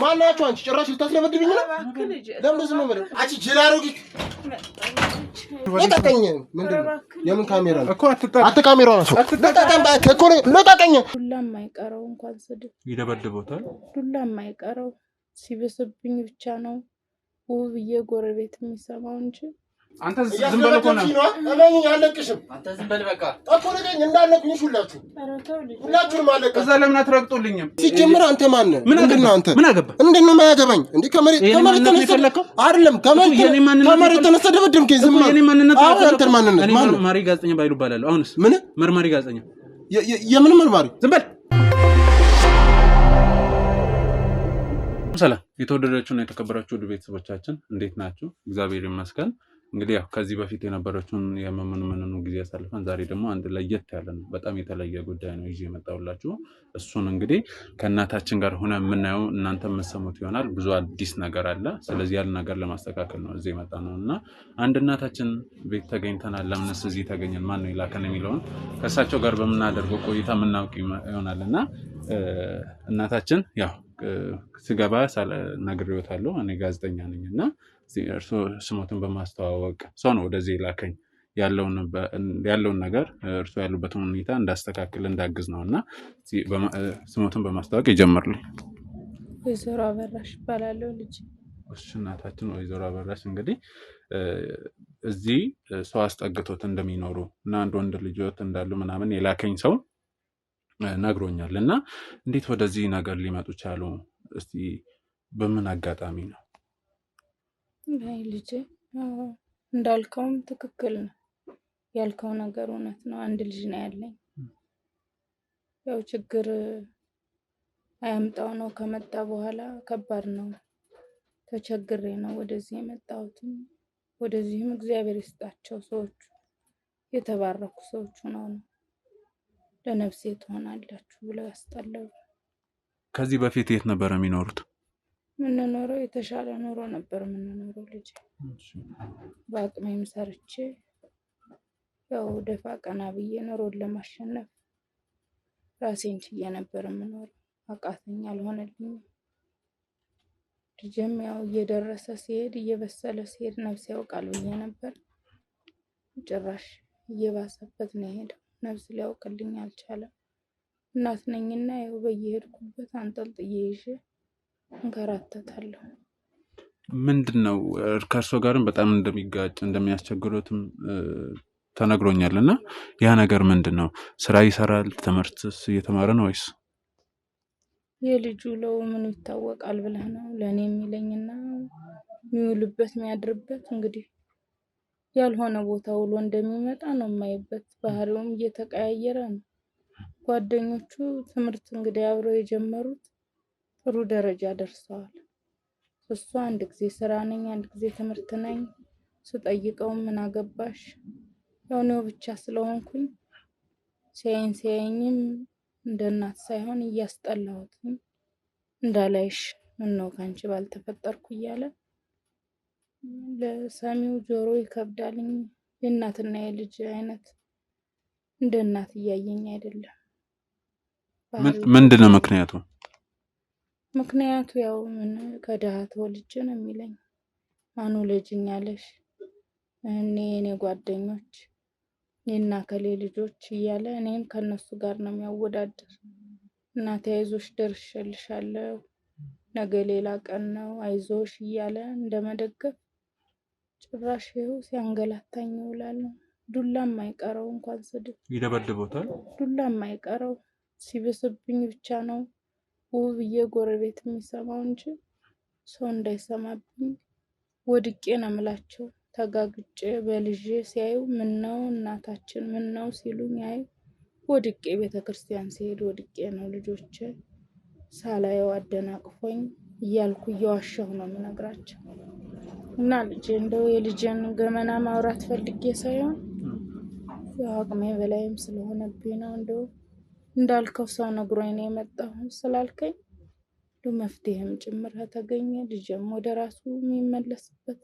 ማናችሁ አንቺ ጭራሽ ልታስለበድብኝ ነው? ለምን ዝም ብለህ አንቺ ጅላሮጊ ለቀቀኝ። ምንድነው የምን ካሜራ ነው እኮ አትካሜራው ነው ለቀቀኝ ባክ እኮ ለቀቀኝ። ዱላም አይቀረው እንኳን ስድብ ይደበድቦታል። ዱላም አይቀረው ሲበስብኝ ብቻ ነው ውብዬ ጎረቤት የሚሰማው እንጂ አንተ ዝም በል እኮ ነው እመኝ አለቅሽም። አንተ ዝም በል በቃ እኮ ለቀኝ እንዳለቅኝ ሁላችሁ ሁላችሁም አለቀ። እዛ ለምን አትረግጡልኝም? ሲጀምር አንተ ማን ነህ? ምንድነው አንተ ምን አገባ? እንዴት ነው የማያገባኝ እንዴ? ከመሬት ተነስተህ አይደለም ከመሬት ተነስተህ ደብድብከኝ። ዝም የኔ ማንነት አሁን አንተ ማንነት ማን ነው? መርማሪ ጋዜጠኛ ባይሉ ይባላል። አሁንስ ምን መርማሪ ጋዜጠኛ? የምን መርማሪ? ዝም በል። ሰላም የተወደዳችሁና የተከበራችሁ ውድ ቤተሰቦቻችን እንዴት ናችሁ? እግዚአብሔር ይመስገን። እንግዲህ ያው ከዚህ በፊት የነበረችውን የመመንመኑ ጊዜ ያሳልፈን ዛሬ ደግሞ አንድ ለየት ያለ ነው በጣም የተለየ ጉዳይ ነው ይዤ የመጣሁላችሁ። እሱን እንግዲህ ከእናታችን ጋር ሆነ የምናየው እናንተ የምትሰሙት ይሆናል። ብዙ አዲስ ነገር አለ። ስለዚህ ያን ነገር ለማስተካከል ነው እዚህ የመጣነውና አንድ እናታችን ቤት ተገኝተናል። ለምንስ እዚህ ተገኘን ማን ነው ይላከን የሚለውን ከእሳቸው ጋር በምናደርገው ቆይታ የምናውቅ ይሆናልና እናታችን ያው ስገባ ነግሬዎታለሁ እኔ ጋዜጠኛ ነኝና እርሶ ስሞትን በማስተዋወቅ ሰው ነው ወደዚህ ላከኝ ያለውን ነገር እርሶ ያሉበትን ሁኔታ እንዳስተካክል እንዳግዝ ነውና ስሞትን በማስተዋወቅ ይጀምርልኝ። ወይዘሮ አበራሽ ይባላል ልጅ። እሺ እናታችን ወይዘሮ አበራሽ እንግዲህ እዚህ ሰው አስጠግቶት እንደሚኖሩ እና አንድ ወንድ ልጅዎት እንዳሉ ምናምን የላከኝ ሰው ነግሮኛል። እና እንዴት ወደዚህ ነገር ሊመጡ ቻሉ? እስቲ በምን አጋጣሚ ነው? አይ ልጅ እንዳልከውም ትክክል ነው ያልከው ነገር እውነት ነው። አንድ ልጅ ነው ያለኝ። ያው ችግር አያምጣው ነው ከመጣ በኋላ ከባድ ነው። ተቸግሬ ነው ወደዚህ የመጣሁት። ወደዚህም እግዚአብሔር ይስጣቸው ሰዎች የተባረኩ ሰዎች ነው ለነፍሴ ትሆናላችሁ ብለው ያስጠላሉ። ከዚህ በፊት የት ነበር የሚኖሩት? ምንኖረው የተሻለ ኑሮ ነበር ምንኖረው ልጅ። በአቅሜም ሰርቼ ያው ደፋ ቀና ብዬ ኑሮን ለማሸነፍ ራሴን ችዬ ነበር ምኖር። አቃተኛ አልሆነልኝም። ልጅም ያው እየደረሰ ሲሄድ እየበሰለ ሲሄድ ነፍስ ያውቃል ብዬ ነበር። ጭራሽ እየባሰበት ነው የሄደው። ነፍስ ሊያውቅልኝ አልቻለም። እናት ነኝና ያው በየሄድኩበት አንጠልጥዬ ይዤ እንከራተታለሁ። ምንድነው ከእርሶ ጋርም በጣም እንደሚጋጭ እንደሚያስቸግሩትም ተነግሮኛልና ያ ነገር ምንድነው? ስራ ይሰራል? ትምህርትስ እየተማረ ነው ወይስ? የልጁ ለው ምን ይታወቃል ብለህ ነው ለኔ የሚለኝና የሚውልበት የሚያድርበት እንግዲህ ያልሆነ ቦታ ውሎ እንደሚመጣ ነው የማይበት። ባህሪውም እየተቀያየረ ነው። ጓደኞቹ ትምህርት እንግዲህ አብረው የጀመሩት ጥሩ ደረጃ ደርሰዋል። እሷ አንድ ጊዜ ስራ ነኝ አንድ ጊዜ ትምህርት ነኝ ስጠይቀው ምን አገባሽ ያው ነው ብቻ ስለሆንኩኝ ሲያየኝም እንደ እናት ሳይሆን እያስጠላሁት እንዳላይሽ ምን ነው ካንቺ ባልተፈጠርኩ እያለ ለሰሚው ጆሮ ይከብዳልኝ። የእናትና የልጅ አይነት እንደ እናት እያየኝ አይደለም። ምንድነው ምክንያቱ? ምክንያቱ ያው ምን ከደሃ ተወልጄ ነው የሚለኝ። ማኑ ልጅኛለሽ እኔ ጓደኞች የና ከሌ ልጆች እያለ እኔን ከነሱ ጋር ነው የሚያወዳድር። እናቴ አይዞሽ ደርሼልሻለሁ ነገ ሌላ ቀን ነው አይዞሽ እያለ እንደመደገፍ ጭራሽ ይኸው ሲያንገላታኝ ይውላል። ዱላም አይቀረው እንኳን ስድብ ይደበድቦታል። ዱላም አይቀረው ሲበስብኝ ብቻ ነው ውብዬ ጎረቤት የሚሰማው እንጂ ሰው እንዳይሰማብኝ ወድቄ ነው የምላቸው። ተጋግጬ በልጄ ሲያዩ ምን ነው እናታችን ምን ነው ሲሉኝ አይ ወድቄ ቤተክርስቲያን ሲሄድ ወድቄ ነው ልጆቼ ሳላየው አደናቅፎኝ እያልኩ እየዋሸሁ ነው የምነግራቸው። እና ልጄ እንደው የልጄን ገመና ማውራት ፈልጌ ሳይሆን ያው አቅሜ በላይም ስለሆነብኝ ነው። እንደው እንዳልከው ሰው ነግሮኝ ነው የመጣሁ ስላልከኝ መፍትሄም ጭምር ተገኘ ልጄም ወደ ራሱ የሚመለስበት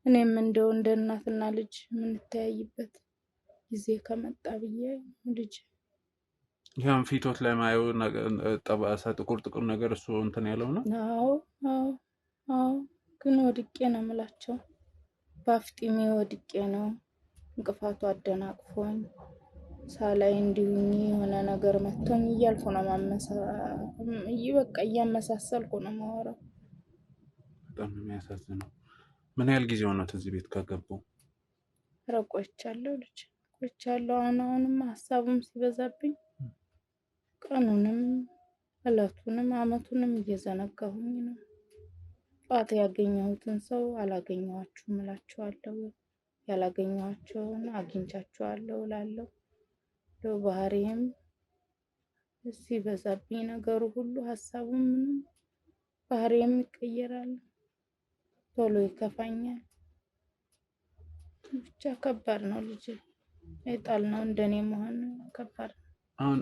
እኔም እንደው እንደ እናትና ልጅ የምንተያይበት ጊዜ ከመጣ ብዬ ልጅ ያን ፊቶት ላይ ማየው ጠባሳ ጥቁር ነገር እሱ እንትን ያለው ነው። አዎ ግን ወድቄ ነው የምላቸው። ባፍጢሜ ወድቄ ነው እንቅፋቱ አደናቅፎኝ ሳላይ እንዲሁኝ የሆነ ነገር መቶኝ እያልኩ ነው በቃ እያመሳሰልኩ ነው የማወራው። በጣም የሚያሳዝነው። ምን ያህል ጊዜ ሆኖት እዚህ ቤት ከገቡ? ቆይቻለሁ ልጅ ቆይቻለሁ። አሁንም ሀሳቡም ሲበዛብኝ ቀኑንም እለቱንም አመቱንም እየዘነጋሁኝ ነው። ጧት ያገኘሁትን ሰው አላገኘኋችሁም እላችኋለሁ፣ ያላገኘኋቸውን አግኝቻቸዋለሁ እላለሁ። ባህሪዬም ሲበዛብኝ ነገሩ ሁሉ ሀሳቡም ምንም ባህሪዬም ይቀየራል፣ ቶሎ ይከፋኛል። ብቻ ከባድ ነው ልጅ አይጣል ነው እንደኔ መሆን ከባድ ነው። አሁን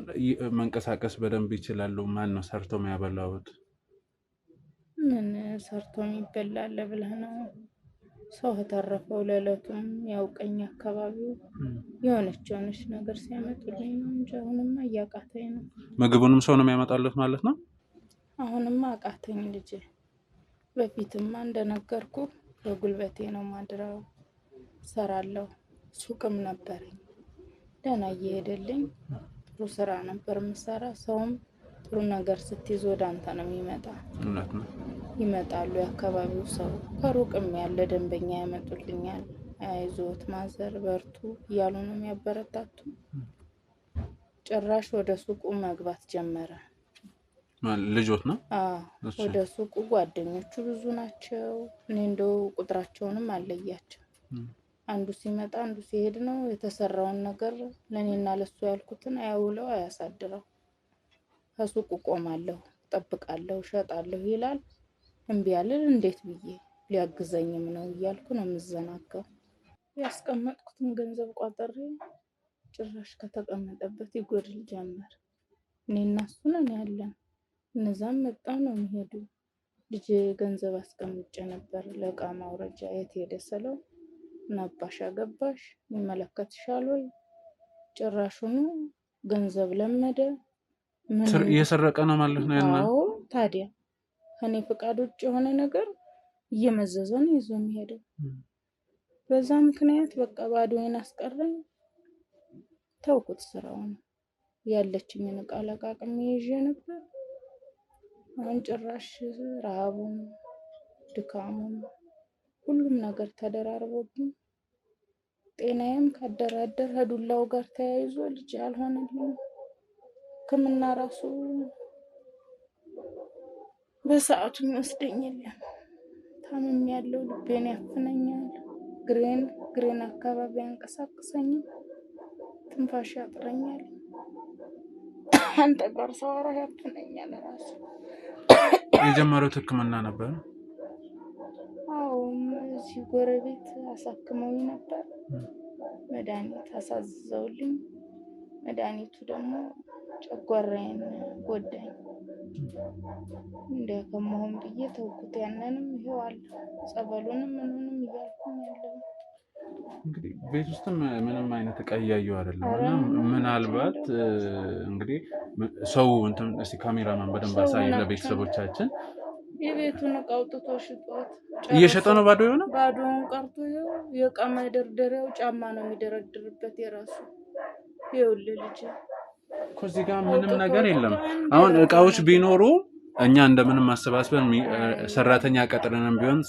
መንቀሳቀስ በደንብ ይችላሉ? ማን ነው ሰርቶ የሚያበላውት? ምን ሰርቶ የሚበላል ብለህ ነው? ሰው ተረፈው ለለቱም ያውቀኝ አካባቢው የሆነች ነገር ሲያመጡልኝ ነው እንጂ አሁንማ እያቃተኝ ነው። ምግቡንም ሰው ነው የሚያመጣለት ማለት ነው? አሁንማ አቃተኝ ልጅ። በፊትማ እንደነገርኩ በጉልበቴ ነው ማድረው፣ ሰራለሁ። ሱቅም ነበረኝ ደህና እየሄደልኝ ጥሩ ስራ ነበር የምሰራ። ሰውም ጥሩ ነገር ስትይዝ ወደ አንተ ነው የሚመጣ። እውነት ነው። ይመጣሉ የአካባቢው ሰው ከሩቅም ያለ ደንበኛ ያመጡልኛል። አይዞት ማዘር በርቱ እያሉ ነው የሚያበረታቱ። ጭራሽ ወደ ሱቁ መግባት ጀመረ። ልጆት ነው? ወደ ሱቁ ጓደኞቹ ብዙ ናቸው። እኔ እንደው ቁጥራቸውንም አለያቸው። አንዱ ሲመጣ አንዱ ሲሄድ ነው የተሰራውን ነገር ለኔና ለሱ ያልኩትን አያውለው አያሳድረው። ከሱቁ ቆማለሁ፣ ጠብቃለሁ፣ ሸጣለሁ ይላል። እምቢ አልል እንዴት ብዬ ሊያግዘኝም ነው እያልኩ ነው የምዘናጋው። ያስቀመጥኩትን ገንዘብ ቋጥሬ ጭራሽ ከተቀመጠበት ይጎድል ጀመር። እኔና እሱ ነን ያለን። እነዛም መጣው ነው የሚሄዱ። ልጅ ገንዘብ አስቀምጬ ነበር ለእቃ ማውረጃ የት ሄደ ስለው ናባሽ አገባሽ ይመለከትሻል ወይ? ጭራሹኑ ገንዘብ ለመደ። እየሰረቀ ነው ማለት ነው። አዎ ታዲያ ከኔ ፍቃድ ውጭ የሆነ ነገር እየመዘዘ ነው ይዞ የሚሄደው። በዛ ምክንያት በቃ ባዶዬን አስቀረኝ። ተውኩት ስራውን። ያለችኝን እቃ ለቃቅሜ ይዤ ነበር። አሁን ጭራሽ ረሃቡም ድካሙም ሁሉም ነገር ተደራርቦብኝ ጤናዬም ካደራደር ከዱላው ጋር ተያይዞ ልጅ አልሆነልኝም። ሕክምና ራሱ በሰዓቱ የሚወስደኝ የለም። ታምም ያለው ልቤን ያፍነኛል። ግሬን አካባቢ ያንቀሳቅሰኛል። ትንፋሽ ያጥረኛል። አንተ ጋር ሳወራ ያፍነኛል ራሱ። የጀመሩት ሕክምና ነበር? አዎ እዚህ ጎረቤት አሳክመውኝ ነበር። መድኃኒት አሳዝዘውልኝ፣ መድኃኒቱ ደግሞ ጨጓራዬን ጎዳኝ። እንዲያ ከመሆን ብዬ ተውኩት። ያንንም ይኸው አለ ጸበሉንም ምኑንም እያልኩኝ ያለው። እንግዲህ ቤት ውስጥም ምንም አይነት እቃ እያየሁ አይደለም እና ምናልባት እንግዲህ ሰው እንትን እስቲ ካሜራማን በደንብ አሳይን ለቤተሰቦቻችን። የቤቱን እቃ አውጥቶ ሽጦት እየሸጠ ነው። ባዶ የሆነ ባዶውን ቀርቶ የእቃ መደርደሪያው ጫማ ነው የሚደረድርበት የራሱ። ይኸውልህ ልጅ ከዚህ ጋር ምንም ነገር የለም። አሁን እቃዎች ቢኖሩ እኛ እንደምንም አሰባስበን ሰራተኛ ቀጥረንም ቢሆን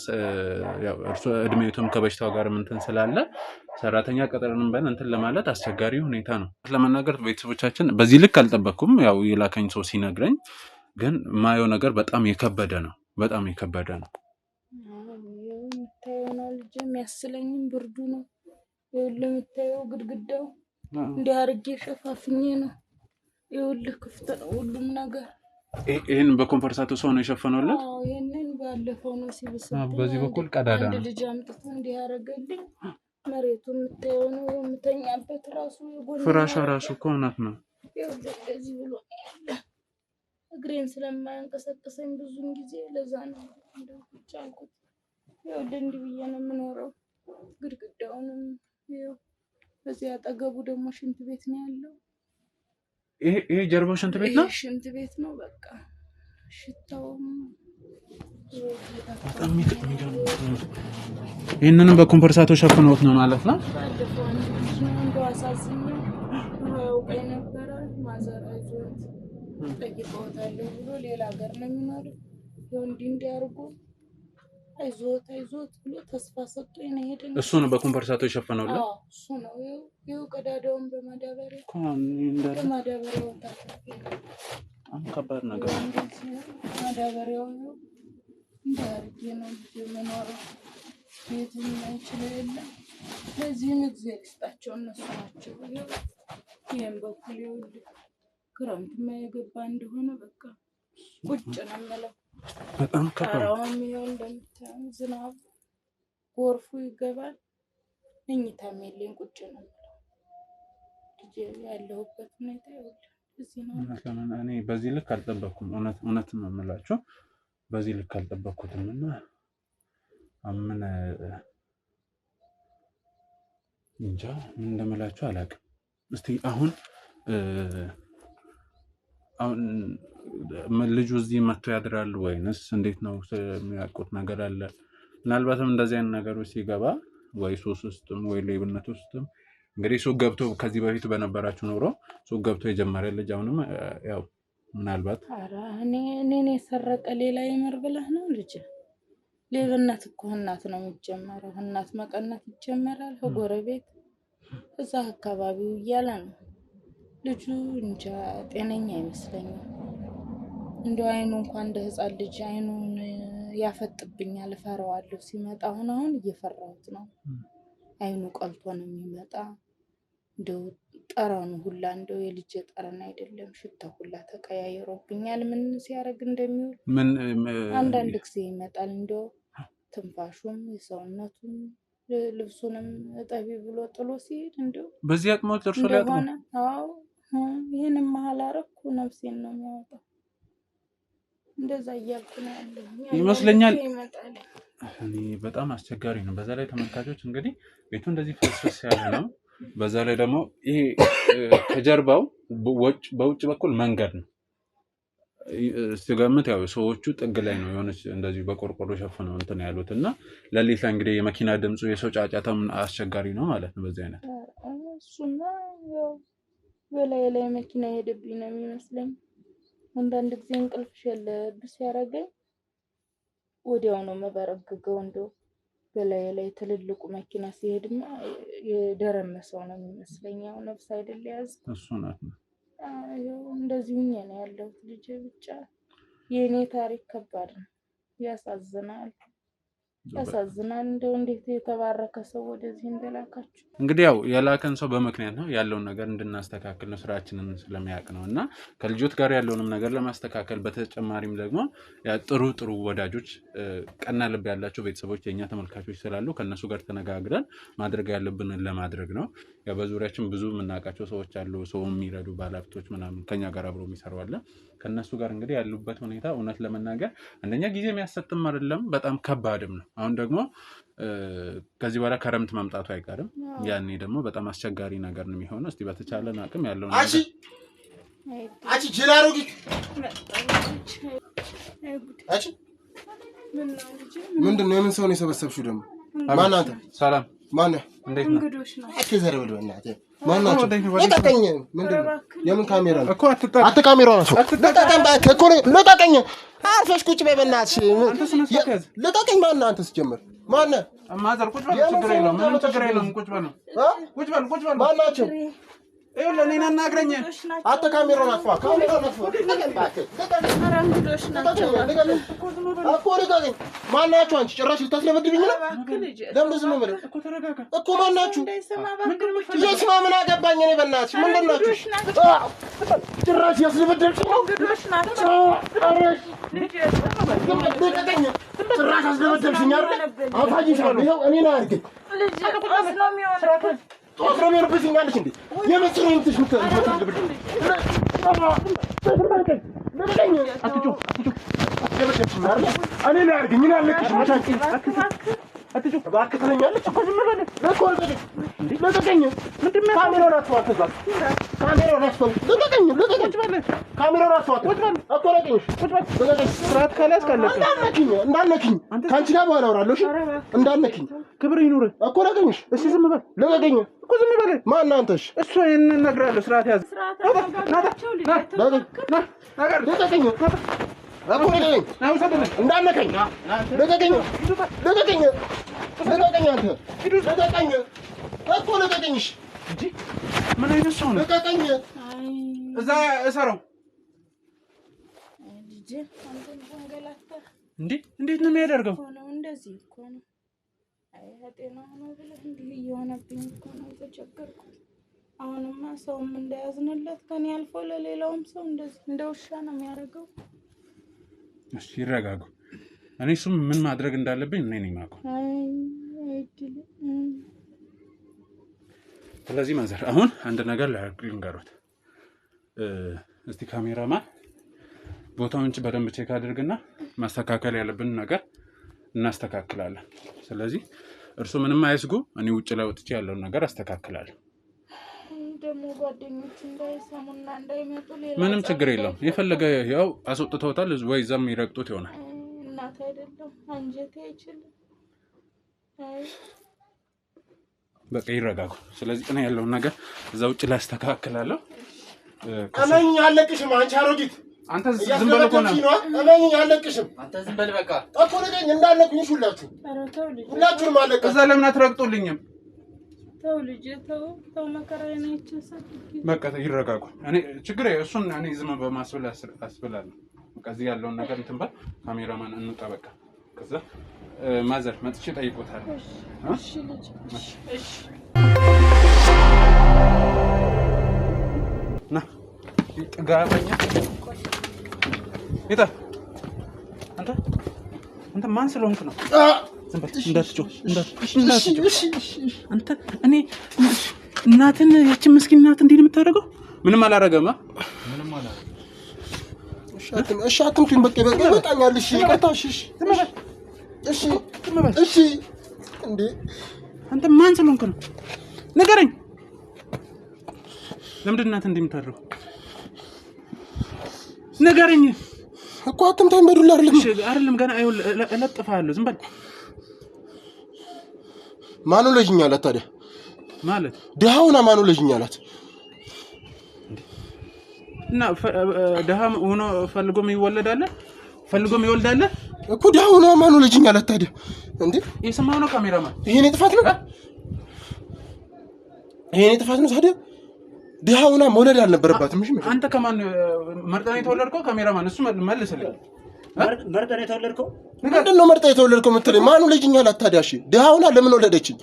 ያው እርሱ እድሜቱም ከበሽታው ጋር እንትን ስላለ ሰራተኛ ቀጥረንም ቢሆን እንትን ለማለት አስቸጋሪ ሁኔታ ነው። ለመናገር ቤተሰቦቻችን በዚህ ልክ አልጠበቅኩም። ያው የላከኝ ሰው ሲነግረኝ ግን ማየው ነገር በጣም የከበደ ነው። በጣም የከበደ ነው። የምታየው ነው ልጅ የሚያስለኝም ብርዱ ነው። ይኸውልህ የምታየው ግድግዳው እንዲህ አድርጌ ሸፋፍኜ ነው። ይኸውልህ ክፍት ነው ሁሉም ነገር። ይሄን በኮምፐርሳቱ ሰው ነው የሸፈነውለት? አዎ ይሄንን ባለፈው ነው ሲብስብኝ በዚህ በኩል ቀዳዳ ነው። ልጅ አምጥቶ እንዲህ ያደረገልኝ። መሬቱ የምታየው ነው። የምተኛበት ራሱ የጎን ፍራሽ ራሱ እኮ እውነት ነው። ይኸውልህ እንደዚህ ብሎ እግሬን ስለማያንቀሳቀሰኝ ብዙን ጊዜ ለዛ ነው እንደው ቁጭ አልኩት። ይኸውልህ እንዲህ ብዬ ነው የምኖረው። ግድግዳውንም ይኸው በዚህ አጠገቡ ደግሞ ሽንት ቤት ነው ያለው። ይሄ ጀርባው ሽንት ቤት ነው። ሽንት ቤት ነው። በቃ ሽታውም በጣም የሚገርም። ይሄንንም በኮምፐርሳቶ ሸፍነውት ነው ማለት ነው። እንደው አሳዝኝ ያውቀኝ ነበረ። ማዘር አይዞት ጠይቀውታለሁ ብሎ ሌላ ሀገር ነው የሚኖረው። እንዲህ እንዲያርጉ አይዞት ብሎ ተስፋ ሰጥቶኝ ነው ሄደን። እሱ ነው በኮምፐርሳቶ የሸፈነውልህ? አዎ እሱ ነው። ይኸው ቀዳዳውን በማዳበሪያ ከባድ ነገር ማዳበሪያው እንዳርጌ ነው የምኖረው። ቤትም አይችለው የለም። ለዚህም እግዚአብሔር ይስጣቸው እነሱ ናቸው። ይህም በኩል ይኸውልህ ክረምትማ የገባ እንደሆነ በቃ ቁጭ ነው የምለው። በጣም ጣራውም ይኸው እንደምታየው ዝናብ ጎርፉ ይገባል። መኝታም የለኝ ቁጭ ነው የምለው። ልጄ ያለሁበት ሁኔታ ይኸውልህ እዚህ ነው። እኔ በዚህ ልክ አልጠበቅኩም። እውነት ነው የምላቸው በዚህ ልክ አልጠበቅኩትም። እና ምን እንጃ ምን እንደምላቸው አላውቅም። እስቲ አሁን ልጁ እዚህ መጥቶ ያድራል ወይንስ እንዴት ነው? የሚያውቁት ነገር አለ? ምናልባትም እንደዚህ አይነት ነገሮች ሲገባ ወይ ሱስ ውስጥም ወይ ሌብነት ውስጥም እንግዲህ ሱቅ ገብቶ ከዚህ በፊት በነበራችሁ ኖሮ ሱቅ ገብቶ የጀመረ ልጅ አሁንም ያው ምናልባት እኔን የሰረቀ ሌላ ይመር ብለህ ነው? ልጅ ሌብነት እኮ እናት ነው የሚጀመረው። እናት መቀነት ይጀመራል ከጎረቤት እዛ አካባቢው እያለ ነው ልጁ። እንጃ ጤነኛ አይመስለኝም። እንደው አይኑ እንኳን እንደ ህፃን ልጅ አይኑን ያፈጥብኛል፣ እፈራዋለሁ ሲመጣ። አሁን እየፈራሁት ነው። አይኑ ቀልቶ ነው የሚመጣ። እንደው ጠረኑ ሁላ እንደው የልጅ ጠረን አይደለም፣ ሽታው ሁላ ተቀያይሮብኛል። ምን ሲያደርግ እንደሚውል አንዳንድ ጊዜ ይመጣል። እንደው ትንፋሹም የሰውነቱም ልብሱንም እጠቢ ብሎ ጥሎ ሲሄድ እንደው በዚህ አቅሞት ደርሶ ላይ ሆነ። አዎ ይህንም መሀል አረኩ ነፍሴን ነው የሚያወጣው። እንደዛ እያልኩ ነው ያለው ይመስለኛል። እኔ በጣም አስቸጋሪ ነው። በዛ ላይ ተመልካቾች እንግዲህ ቤቱ እንደዚህ ፍርስፍርስ ያለ ነው። በዛ ላይ ደግሞ ይሄ ከጀርባው በውጭ በኩል መንገድ ነው። ሲገምት ያው ሰዎቹ ጥግ ላይ ነው የሆነች እንደዚህ በቆርቆሮ ሸፍነው እንትን ያሉት እና ለሊት ላይ እንግዲህ የመኪና ድምፁ የሰው ጫጫታም አስቸጋሪ ነው ማለት ነው። በዚህ አይነት እሱማ ያው በላይ ላይ መኪና ሄደብኝ ነው የሚመስለኝ። አንዳንድ ጊዜ እንቅልፍ ሸለብስ ያደረገኝ ወዲያው ነው መበረግገው። እንደው በላይ ላይ ትልልቁ መኪና ሲሄድማ የደረመሰው ነው የሚመስለኝ። ያው ነፍስ አይደል ያዝ እሱ ናት። እንደዚህ ነው ያለሁት። ልጅ ብቻ የኔ ታሪክ ከባድ ነው። ያሳዝናል። እንደው እንዴት የተባረከ ሰው ወደዚህ እንደላካችሁ። እንግዲህ ያው የላከን ሰው በምክንያት ነው ያለውን ነገር እንድናስተካክል ነው፣ ስራችንን ስለሚያውቅ ነው። እና ከልጆት ጋር ያለውንም ነገር ለማስተካከል በተጨማሪም ደግሞ ጥሩ ወዳጆች፣ ቀና ልብ ያላቸው ቤተሰቦች የኛ ተመልካቾች ስላሉ ከነሱ ጋር ተነጋግረን ማድረግ ያለብንን ለማድረግ ነው። ያው በዙሪያችን ብዙ የምናውቃቸው ሰዎች አሉ፣ ሰው የሚረዱ ባለሀብቶች ምናምን ከኛ ጋር አብረው የሚሰሩ አለ። ከነሱ ጋር እንግዲህ ያሉበት ሁኔታ እውነት ለመናገር አንደኛ ጊዜ የሚያሰጥም አይደለም፣ በጣም ከባድም ነው። አሁን ደግሞ ከዚህ በኋላ ክረምት መምጣቱ አይቀርም። ያኔ ደግሞ በጣም አስቸጋሪ ነገር ነው የሚሆነው። እስቲ በተቻለን አቅም ያለው ነገር አቺ ጅላሮጊ አቺ ምንድን ነው? የምን ሰው ነው የሰበሰብሽው ደግሞ? ማን አንተ? ሰላም ማን ነህ? እንዴት ነው? አትዘር በለው እናቴ። ማን ናቸው? ለቀቀኝ። ምንድን ነው? የምን ካሜራ ነው? እኮ አትጣ ካሜራው ነው። ለቀቀኝ ባክ እኮ ለቀቀኝ። አርፈሽ ቁጭ በይ በእናትሽ። ለቀቀኝ። ማን ነህ አንተ? ስጀምር ማን ነህ? ማዘር ቁጭ በል፣ ችግር የለውም፣ ምንም ችግር የለውም። ቁጭ በል ነው። ቁጭ በል። ማን ናቸው? ይኸውልህ እኔን አናግረኝ። አንተ ካሜራውን አጥፋ። ካሜራውን አጥፋ። ማን ናችሁ? አንቺ ጭራሽ ልታስለበድብኝ ነው? ለምን ዝም ብለህ እኮ ማን ናችሁ? የስማ ምን አገባኝ እኔ በእናትሽ። ምንድን ናችሁ? ጭራሽ ያስለበደብሽኝ ነው? ጭራሽ አስለበደብሽኝ አይደል? አፋጅሻለሁ። ይኸው እኔን አያድርገኝ። ጦስ ነው የሚሆንብሽኛለሽ እንዴ? የምስሩ ይምትሽ ምትልብድ እኔ ላይ አድርገኝ። ምን አለቅሽ? አትጩ እባክህ ትለኛለች እኮ ዝም በል ለቆል በል ለቀቀኝ ምንድነው ካሜራው ራሱ አትዛት ካሜራው ራሱ ለቀቀኝ ካሜራው ራሱ አትዛት እኮ ለቀኝ ለቀቀኝ ስርዓት ካላስ ካለቀ እንዳነኪኝ ካንቺ ጋር በኋላ አወራለሁ እሺ እንዳነኪኝ ክብር ይኑር እኮ ለቀኝ እሺ ዝም በል ለቀቀኝ እኮ ዝም በል ማን አንተሽ እሱ ይሄን እነግርሃለሁ ስርዓት ያዝ ለቀቀኝ እንዳነከኝ ለቀቀኝ ለቀቀኝ ለቀቀኝ አንተ ለቀቀኝ እኮ ለቀቀኝ እሺ እንጂ ምን አይነት ሰው ነው ለቀቀኝ እዛ እሰረው ልጅ አንተን ተንገላታ እንዴ እንዴት ነው የሚያደርገው ነው እንደዚህ እኮ ነው አይ ጤና ነው ብለህ እንዲህ እየሆነብኝ እኮ ነው ተቸገርኩ አሁንማ ሰውም እንዳያዝንለት ከኔ አልፎ ለሌላውም ሰው እንደዚህ እንደ ውሻ ነው የሚያደርገው እሺ ይረጋጉ እኔ እሱም ምን ማድረግ እንዳለብኝ እኔ ነኝ የማውቀው ስለዚህ ማዘር አሁን አንድ ነገር ልንገሮት እስቲ ካሜራማን ቦታውን በደንብ ቼክ አድርግና ማስተካከል ያለብን ነገር እናስተካክላለን ስለዚህ እርሱ ምንም አይስጉ እኔ ውጭ ላይ ወጥቼ ያለውን ነገር አስተካክላለሁ ደግሞ ጓደኞች እንዳይሰሙና እንዳይመጡ ሌላ ምንም ችግር የለም የፈለገ ያው አስወጥተውታል ወይ ዘም ይረግጡት ይሆናል እናት አይደለም አንጀቴ አይችልም በቃ ይረጋጉ ስለዚህ እኔ ያለውን ነገር እዛ ውጭ ላይ አስተካክላለሁ አመኝ አለቅሽም አንቺ አሮጊት አንተ ዝም በል እኮ ነው አመኝ አለቅሽም አንተ ዝም በል በቃ እኮ ለቀኝ እንዳለኩኝ ሁላችሁም አለቀ እዛ ለምን አትረግጡልኝም ተው ልጅ ተው መከራዬን አይችልም በቃ ይረጋጉ እኔ ችግር እሱን እኔ ዝም በማስበል አስበላለሁ በቃ እዚህ ያለውን ነገር እንትን በል ካሜራማን እንውጣ በቃ ከዛ ማዘር መጥቼ ጠይቆታል እሺ ልጅ እሺ ና ጥጋበኛ ይታ አንተ ማን ስለሆንክ ነው እንዳትጮህ አንተ እኔ እናትን ያቺ ምስኪን እናት እንዴ ነው የምታደርገው ምንም አላረገማ ምንም አላረገ እሺ አትምጪኝ በቃ ይበቃኛል እሺ ይቅርታ እሺ እንዴ አንተ ማን ስለሆንክ ነው ንገረኝ ለምንድን እናት እንዴ የምታደርገው ንገረኝ እኮ አትምታኝ በዱላ አይደለም ገና እለጥፋለሁ ዝም በል ማኑ ለጅኛላት ታዲያ ማለት ደሃውና ማኑ ለጅኛላት እና ደሃም ሆኖ ፈልጎም ይወለዳል እኮ ደሃውና ማኑ ለጅኛላት ታዲያ እንዴ የሰማው ነው ካሜራማን ይሄኔ ጥፋት ነው ታዲያ ደሃውና መውለድ አልነበረባትም እሺ አንተ ከማን መርጠን የተወለድከው ካሜራማን እሱ መልስልኝ መርጠን የተወለድከው ምንድነው መርጠን የተወለድከው የምትለኝ ማኑ ለጅኛላት ታዲያ እሺ ደሃውና ለምን ወለደችኝ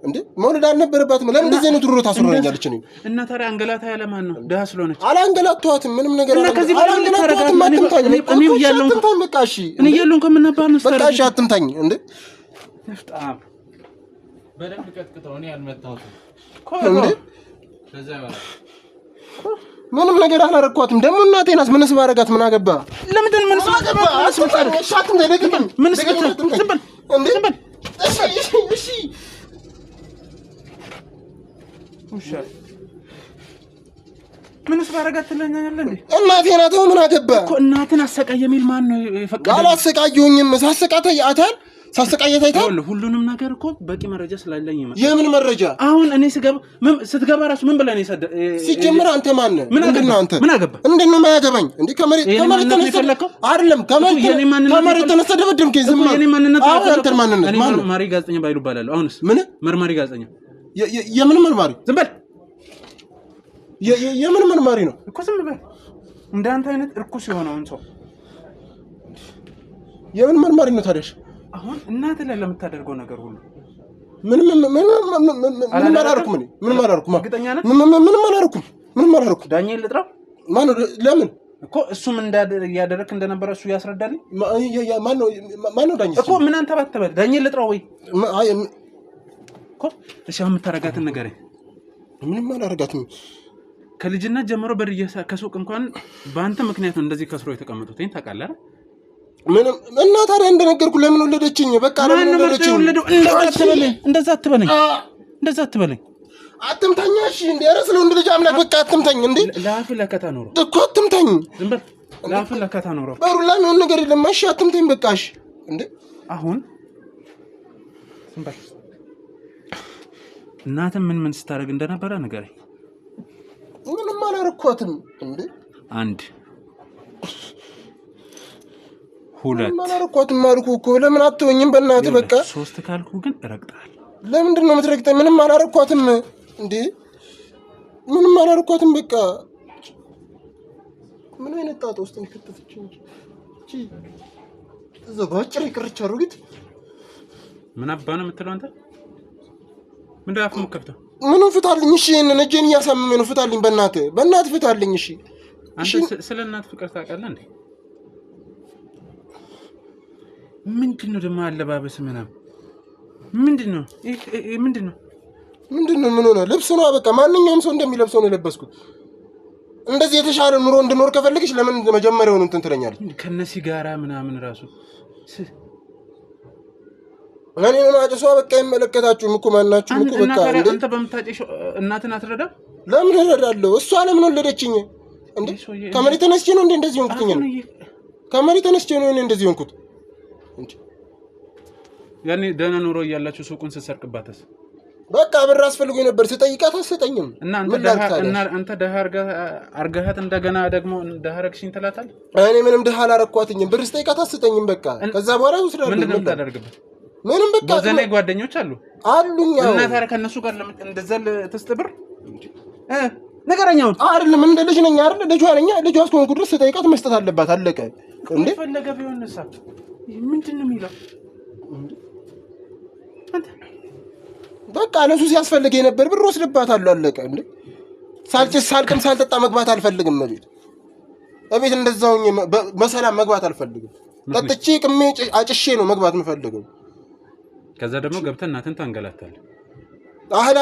እንዴ መውለድ አልነበረባትም ለምን እንደዚህ አይነት ሩሮ ታስረኛለች ነው እና ታዲያ አንገላታ ያለማን ነው ደሃ ስለሆነች አላንገላቷትም ምንም ነገር አላንገላቷትም እኔ ያለውን በቃ እሺ እኔ ያለውን ከመናባር ነው በቃ እሺ አትምታኝ እንዴ ፍጣም በደንብ ቀጥቅጠው እኔ ያልመታሁት እንዴ ከዛ በኋላ ምንም ነገር አላረኳትም ደግሞ እናቴናስ ምንስ ባረጋት ምን አገባ ለምንድን ምን አገባ አስመጣኝ ሻት እንደደግም ምን ዝም በል እሺ ውሻ ምንስ ባረጋት ትለኛለህ እንዴ እናቴ ናት ምን አገባ እኮ እናትን አሰቃየ የሚል ማን ነው የፈቀደው አላሰቃየሁኝም ሳሰቃየት አይታል ሳሰቃየት አይታል ሁሉንም ነገር እኮ በቂ መረጃ ስላለኝ ማለት የምን መረጃ አሁን እኔ ስትገባ ራሱ ምን ብለህ ነው ሲጀምር አንተ ማን ነህ ምንድነው አንተ ምን አገባ እንዴት ነው የማያገባኝ እንዴ ከመሬት ተነስተህ አይደለም ከመሬት ተነስተህ ደብድምከኝ ዝም የኔ ማንነት አንተ ማንነት መርማሪ ጋዜጠኛ ባይሉ ይባላል አሁንስ ምን መርማሪ ጋዜጠኛ የምን መርማሪ ዝም በል የምን መርማሪ ነው እኮ ዝም በል እንዳንተ አይነት እርኩስ የሆነውን ሰው የምን መርማሪ ነው ታዲያ አሁን እናት ላይ ለምታደርገው ነገር ሁሉ ምን ማላርኩም ዳንኤል ልጥራው ማን ለምን እኮ እሱም ያደረክ እንደነበረ እሱ ያስረዳልኝ ማን ነው ዳንኤል እኮ ምን አንተ ባትበል ዳንኤል ልጥራው ወይ እኮ እሺ የምታረጋትን ነገር ምንም አላረጋትም ከልጅነት ጀምሮ ከሱቅ እንኳን በአንተ ምክንያት ነው እንደዚህ ከስሮ የተቀመጡት ታውቃለህ ምንም እና ታዲያ እንደነገርኩ ለምን ወለደችኝ? በቃ ለምን ወለደችኝ? እንደዛ አትበለኝ። አትምታኝ። እሺ እንዴ ራስ ነው እንደ ልጅ አምላክ በቃ አትምታኝ። እንዴ ላፍ ለከታ ኖሮ እኮ አትምታኝ። ዝም በል ላፍ ለከታ ኖሮ በሩላ ነው ነገር የለም። እሺ አትምታኝ በቃ እሺ። እንዴ አሁን ዝም በል። እናትም ምን ስታደርግ እንደነበረ ንገረኝ። ምንም አላረኳትም። እንዴ አንድ ሁለት ምንም አላረኳትም አልኩህ እኮ። ለምን አትወኝም? በእናትህ በቃ ሶስት ካልኩ ግን እረግጣለሁ። ለምንድን ነው የምትረግጠኝ? ምንም አላረኳትም። እንዴ ምንም አላረኳትም። በቃ ምን አይነት ጣጣ ውስጥ ነው ከተተችኝ? እቺ ዘባጭር ይቅርቻ አሮጊት ምን አባ ነው የምትለው አንተ? ምንድን አፍ ሙከፍታ ምንም ፍታልኝ። እሺ እኔን እጄን እያሳመመኝ ነው። ፍታልኝ በእናትህ ፍታልኝ። እሺ አንተ ስለ እናት ፍቅር ታውቃለህ እንዴ? ምንድነው ደግሞ አለባበስ ምናምን ምንድነው? ምን ሆነ? ልብስ ነው በቃ። ማንኛውም ሰው እንደሚለብሰው ነው የለበስኩት። እንደዚህ የተሻለ ኑሮ እንድኖር ከፈለግሽ ለምን መጀመሪያውን እንትን ትለኛለሽ? ከነሲ ጋራ ምናምን ራሱ እኔ ነው አጭሷ በቃ ይመለከታችሁም እኮ ማናችሁም እኮ በቃ። አንተ በምታጨሽ እናትን አትረዳም? ለምን እረዳለሁ? እሷ ለምን ወለደችኝ እንዴ? ከመሬት ተነስቼ ነው እንደዚህ ሆንኩትኝ? ከመሬት ተነስቼ ነው እንደዚህ ሆንኩት እንዴ? ያኔ ደህና ኑሮ እያላችሁ ሱቁን ስትሰርቅባትስ? በቃ ብር አስፈልጎኝ ነበር ስጠይቃት አትሰጠኝም። እና አንተ ደሃ አርጋሃት እንደገና ደግሞ ደሃ አረግሽኝ ትላታለህ? እኔ ምንም ደሃ አላረኳትኝም። ብር ስጠይቃት አትሰጠኝም። በቃ ከዛ በኋላ ወስዳለሁ። ምንድን ነው የምታደርግበት? ምንም በቃ በዘኔ ጓደኞች አሉኝ። እና ታዲያ ከእነሱ ጋር እንደዛ ትስጥ ብር ነገረኛው አይደለም። እንደ ልጅ ነኝ አይደል? ልጇ እስከሆንኩ ድረስ ስጠይቃት መስጠት አለባት። አለቀ እንዴ? ፈለገ ቢሆን ነሳ ምንድን ነው የሚለው? በቃ ለሱ ሲያስፈልገኝ ነበር ብር ወስድባታለሁ። አለቀ እንዴ? ሳልቅም ሳልጠጣ መግባት አልፈልግም። እቤት እንደዛውኝ በሰላም መግባት አልፈልግም። ጠጥቼ ቅሜ አጭሼ ነው መግባት የምፈልገው። ከዛ ደግሞ ገብተህ እናትን ታንገላታለህ። አህላ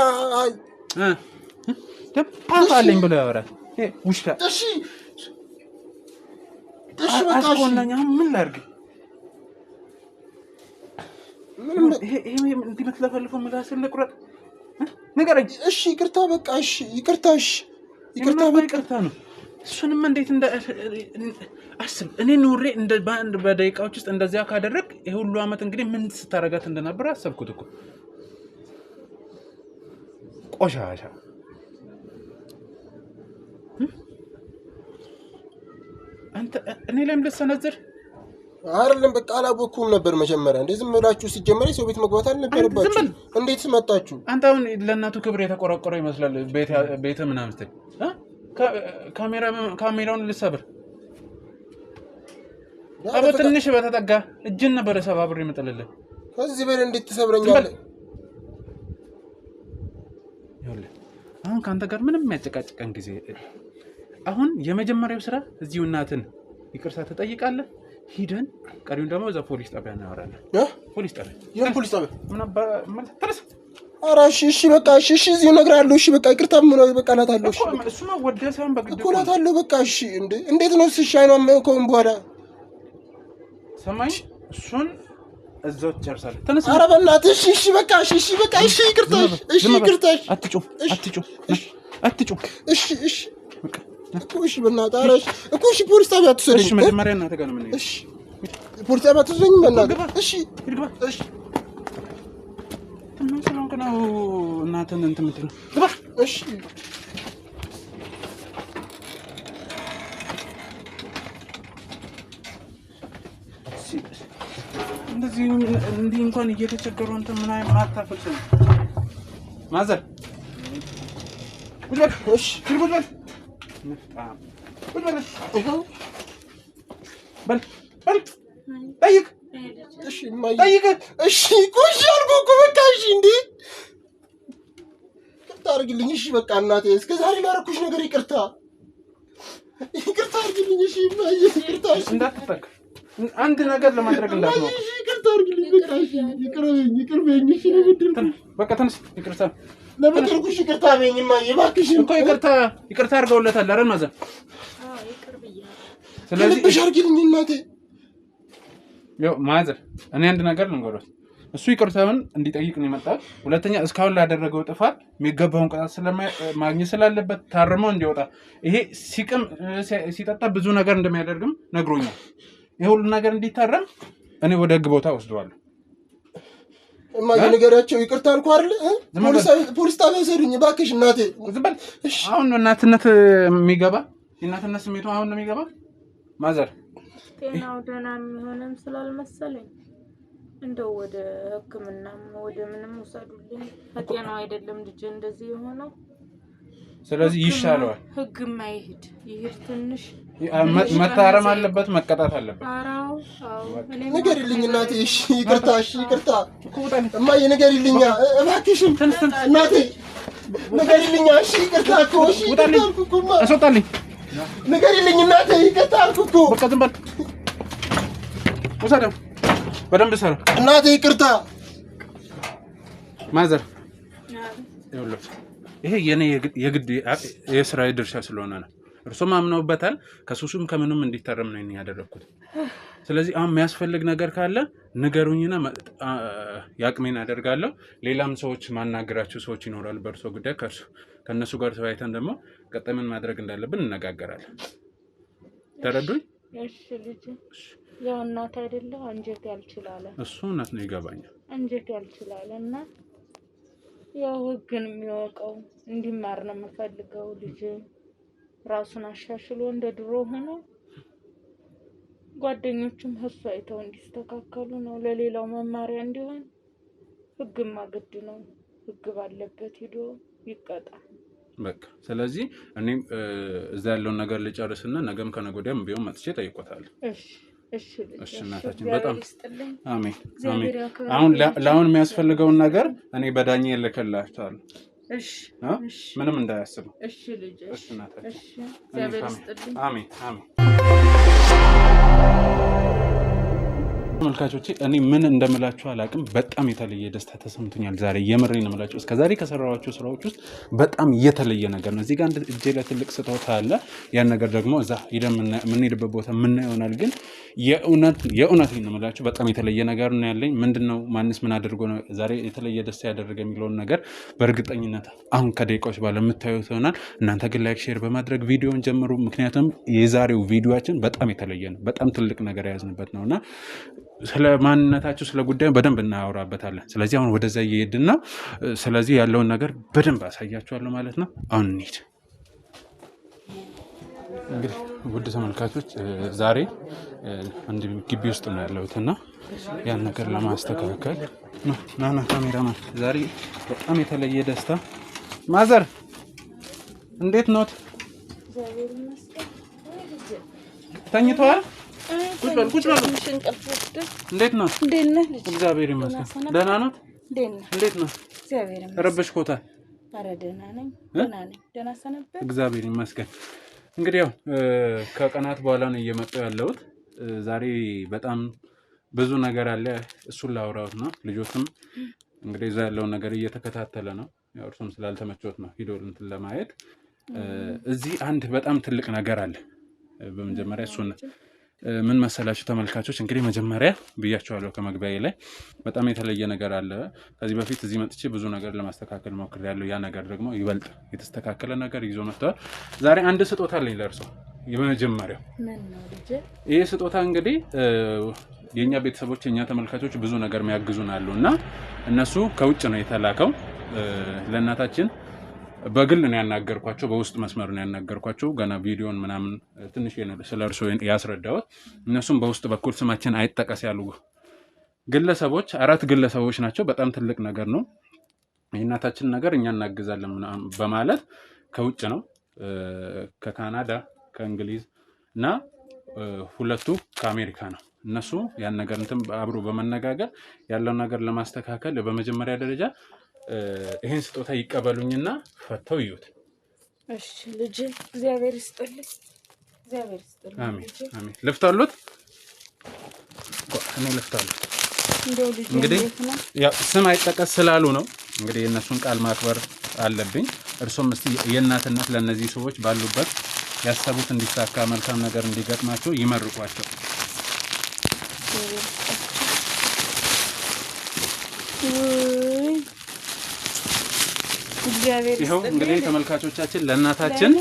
አፋለኝ ብሎ ያወራል። ውሻ እሺ በቃ አስቆናኛ ምን ላድርግ? ይሄ እንዲህ የምትለፈልፈው ምላስን ልቁረጥ? ንገረኝ። እሺ ይቅርታ በቃ እሺ ይቅርታ ነው። እሱንም እንዴት አስብ። እኔ ኑሬ በአንድ በደቂቃዎች ውስጥ እንደዚያ ካደረግ ይሄ ሁሉ ዓመት እንግዲህ ምን ስታረጋት እንደነበር አሰብኩት እኮ። ቆሻሻ አንተ እኔ ላይም ልትሰነዝር አይደለም። በቃ አላወኩም ነበር መጀመሪያ። እንዴ ዝም ብላችሁ ሲጀመር ሰው ቤት መግባት አልነበረባችሁ። እንዴት መጣችሁ? አንተ አሁን ለእናቱ ክብር የተቆረቆረው ይመስላል። ቤተ ምናምን ስትል ካሜራውን ልሰብር አበ ትንሽ በተጠጋ እጅን ነበር ሰባብር ይመጣልልህ። ከዚህ በላይ እንዴት ትሰብረኛለህ? አሁን ከአንተ ጋር ምንም የሚያጨቃጭቀን ጊዜ አሁን የመጀመሪያው ስራ እዚሁ እናትን ይቅርታ ትጠይቃለህ። ሂደን ቀሪውን ደግሞ እዛ ፖሊስ ጣቢያ እናወራለን። ፖሊስ ጣቢያ ያን ፖሊስ ጣቢያ ምን አባ ተረስ ኧረ እሺ በቃ እሺ እዚሁ እነግርሃለሁ። እሺ በቃ ይቅርታ ምን ነው በቃ እላታለሁ። እሺ እሱማ ወደ ሳይሆን በግድ እኮ እላታለሁ። በቃ እሺ እንዴት ነው እሺ አይኗም ከሆነ በኋላ ሰማኝ። እሱን እዛው ትጨርሳለህ። ተነስ። ኧረ በእናትህ እሺ በቃ እሺ በቃ እሺ ይቅርታ አትጩህ። እሺ በቃ እኮ እሺ በእናትህ ኧረ እኮ እሺ ፖሊስ ጣቢያ አትወስደኝ። እሺ መጀመሪያ እናትህ ጋር ነው የምንሄደው። እሺ ፖሊስ ጣቢያ አትወስደኝ በእናትህ። እሺ ግባ። እሺ ምን ስለሆንክ ነው እናትህን እንትን የምትለው? ግባ። እሺ እንዲህ እንኳን እየተቸገሩ አንተ ምን አይነት ማታፈል ነው? ማዘር ጉልበት እሺ ጉልበት በል ጠይቅ። እሺ ጠይቅ። እሺ ቆይ አልኩህ እኮ በቃ እሺ እንዴ ይቅርታ አድርግልኝ። እሺ በቃ እናቴ እስከ ዛሬ ላደረኩሽ ነገር ይቅርታ አድርግልኝ። እሺ ይቅርታ እንዳትጠቅ አንድ ነገር ለማድረግ እንዳትሞክር። እሺ ይቅርታ አድርግልኝ። በቃ እሺ ይቅር በይኝ። እሺ ለምንድን በቃ ተነስ። ይቅርታ ለምትርኩሽ ይቅርታ በይኝ እማዬ እባክሽ እኮ ይቅርታ አድርገውለታል አይደል ማዘር? ስለዚህ እሺ አድርግልኝ እናቴ ያው ማዘር እኔ አንድ ነገር ልንገሮት እሱ ይቅርታውን እንዲጠይቅ ነው የመጣው። ሁለተኛ እስካሁን ላደረገው ጥፋት የሚገባውን ቅጣት ማግኘት ስላለበት ታርሞ እንዲወጣ ይሄ ሲቅም ሲጠጣ ብዙ ነገር እንደሚያደርግም ነግሮኛል። ይሄ ሁሉ ነገር እንዲታረም እኔ ወደ ህግ ቦታ ወስደዋለሁ። እማዬ ነገራቸው ይቅርታ አልኩ አይደል? ፖሊስ ጣቢያ ወሰዱኝ እባክሽ እናቴ። ዝም በል አሁን ነው እናትነት የሚገባ የእናትነት ስሜቱ አሁን ነው የሚገባ። ማዘር ጤናው ደህና የሚሆንም ስላልመሰለኝ እንደው ወደ ህክምናም ወደ ምንም ወሰዱልኝ። ጤናው አይደለም ልጅ እንደዚህ የሆነው። ስለዚህ ይሻለዋል። ህግም አይሄድ ይሄድ ትንሽ መታረም አለበት፣ መቀጣት አለበት። አራው ንገሪልኝ እናቴ። እሺ ይቅርታ፣ እሺ ይቅርታ እማዬ ንገሪልኝ እባክሽን እናቴ ንገሪልኝ። እሺ ይቅርታ እኮ እሺ አስወጣልኝ። ንገሪልኝ እናቴ ይቅርታ አልኩ እኮ። በቃ ዝም በል ወሰደው በደንብ ሰራ እናቴ ይቅርታ። ማዘር ይሄ የኔ የግድ የስራ ድርሻ ስለሆነ ነው። እርሶም አምነውበታል። ከሱሱም ከምንም እንዲታረም ነው ያደረኩት። ስለዚህ አሁን የሚያስፈልግ ነገር ካለ ንገሩኝና ያቅሜን አደርጋለሁ። ሌላም ሰዎች ማናገራቸው ሰዎች ይኖራሉ በእርሶ ጉዳይ። ከነሱ ጋር ተወያይተን ደግሞ ቀጣይ ምን ማድረግ እንዳለብን እንነጋገራለን። ተረዱኝ? እሺ ልጅ ያው እናት አይደለም አንጀት ያልችላል። እሱ እናት ነው ይገባኛል። አንጀት ያልችላል እና ያው ህግን የሚያውቀው እንዲማር ነው የምፈልገው። ልጅ ራሱን አሻሽሎ እንደ ድሮ ሆኖ ጓደኞቹም እሱ አይተው እንዲስተካከሉ ነው፣ ለሌላው መማሪያ እንዲሆን። ህግማ ግድ ነው። ህግ ባለበት ሄዶ ይቀጣ በቃ። ስለዚህ እኔም እዛ ያለውን ነገር ልጨርስና ነገም ከነገ ወዲያም ቢሆን መጥቼ ጠይቆታለሁ። እሺ እናታችን በጣም አሜን አሜን። አሁን ለአሁን የሚያስፈልገውን ነገር እኔ በዳኛ እልክላችኋለሁ። እሺ ምንም እንዳያስቡ። እሺ ልጅ እሺ እናታችን። እሺ እግዚአብሔር ይስጥልኝ። አሜን አሜን። ተመልካቾቼ እኔ ምን እንደምላችሁ አላቅም። በጣም የተለየ ደስታ ተሰምቶኛል ዛሬ። የምሬን ነው የምላችሁ። እስከዛሬ ከሰራኋቸው ስራዎች ውስጥ በጣም የተለየ ነገር ነው። እዚህ ጋር አንድ እጄ ላይ ትልቅ ስጦታ አለ። ያን ነገር ደግሞ እዛ ሄደን የምንሄድበት ቦታ የምናየው ይሆናል። ግን የእውነት ነው የምላችሁ በጣም የተለየ ነገር ነው ያለኝ። ምንድነው ማንስ ምን አድርጎ ነው ዛሬ የተለየ ደስታ ያደረገ የሚለውን ነገር በእርግጠኝነት አሁን ከደቂቃዎች በኋላ የምታዩት ይሆናል። እናንተ ግን ላይክ፣ ሼር በማድረግ ቪዲዮን ጀምሩ። ምክንያቱም የዛሬው ቪዲዮአችን በጣም የተለየ ነው። በጣም ትልቅ ነገር የያዝንበት ነውና ስለ ማንነታችሁ ስለ ጉዳዩ በደንብ እናወራበታለን። ስለዚህ አሁን ወደዛ እየሄድና ስለዚህ ያለውን ነገር በደንብ አሳያችኋለሁ ማለት ነው። አሁን እንሂድ። እንግዲህ ውድ ተመልካቾች ዛሬ አንድ ግቢ ውስጥ ነው ያለሁትና ያን ነገር ለማስተካከል ናና ካሜራማን ዛሬ በጣም የተለየ ደስታ። ማዘር እንዴት ኖት? ተኝተዋል? ቁጭ በል። እንዴት ነው? እግዚአብሔር ይመስገን። ደህና ነው? እንዴት ነው? ረበሽኮታል? ኧረ ደህና ነኝ። ደህና ሰነበት። እግዚአብሔር ይመስገን። እንግዲህ ያው ከቀናት በኋላ ነው እየመጣሁ ያለሁት። ዛሬ በጣም ብዙ ነገር አለ። እሱን ላውራውት ነው። ልጆትም እንግዲህ እዛ ያለውን ነገር እየተከታተለ ነው። ያው እርሱም ስላልተመቸውት ነው ሂዶ እንትን ለማየት። እዚህ አንድ በጣም ትልቅ ነገር አለ። በመጀመሪያ እሱን ምን መሰላችሁ ተመልካቾች፣ እንግዲህ መጀመሪያ ብያችኋለሁ ከመግቢያዬ ላይ በጣም የተለየ ነገር አለ። ከዚህ በፊት እዚህ መጥቼ ብዙ ነገር ለማስተካከል ሞክሬያለሁ። ያ ነገር ደግሞ ይበልጥ የተስተካከለ ነገር ይዞ መጥቷል። ዛሬ አንድ ስጦታ አለኝ ለእርሶ። የመጀመሪያው ይሄ ስጦታ እንግዲህ የኛ ቤተሰቦች የኛ ተመልካቾች ብዙ ነገር የሚያግዙን አሉና እነሱ ከውጭ ነው የተላከው። ለእናታችን በግል ነው ያናገርኳቸው፣ በውስጥ መስመር ነው ያናገርኳቸው። ገና ቪዲዮን ምናምን ትንሽ ስለ እርሶ ያስረዳሁት። እነሱም በውስጥ በኩል ስማችን አይጠቀስ ያሉ ግለሰቦች 4 ግለሰቦች ናቸው። በጣም ትልቅ ነገር ነው። የእናታችን ነገር እኛ እናግዛለን በማለት ከውጭ ነው ከካናዳ ከእንግሊዝ እና 2ቱ ከአሜሪካ ነው። እነሱ ያን ነገር እንትን አብሮ በመነጋገር ያለውን ነገር ለማስተካከል በመጀመሪያ ደረጃ ይሄን ስጦታ ይቀበሉኝና ፈተው ይዩት። እሺ ልጅ እግዚአብሔር ይስጥልኝ። እግዚአብሔር ይስጥልኝ። አሜን አሜን። ልፍታሉት እኔ ልፍታሉት። እንግዲህ ያው ስም አይጠቀስ ስላሉ ነው እንግዲህ የእነሱን ቃል ማክበር አለብኝ። እርሶም እስቲ የእናትነት ለነዚህ ሰዎች ባሉበት ያሰቡት እንዲሳካ መልካም ነገር እንዲገጥማቸው ይመርቋቸው። እግዚአብሔር እግዚአብሔር ይሄው እንግዲህ ተመልካቾቻችን ለእናታችን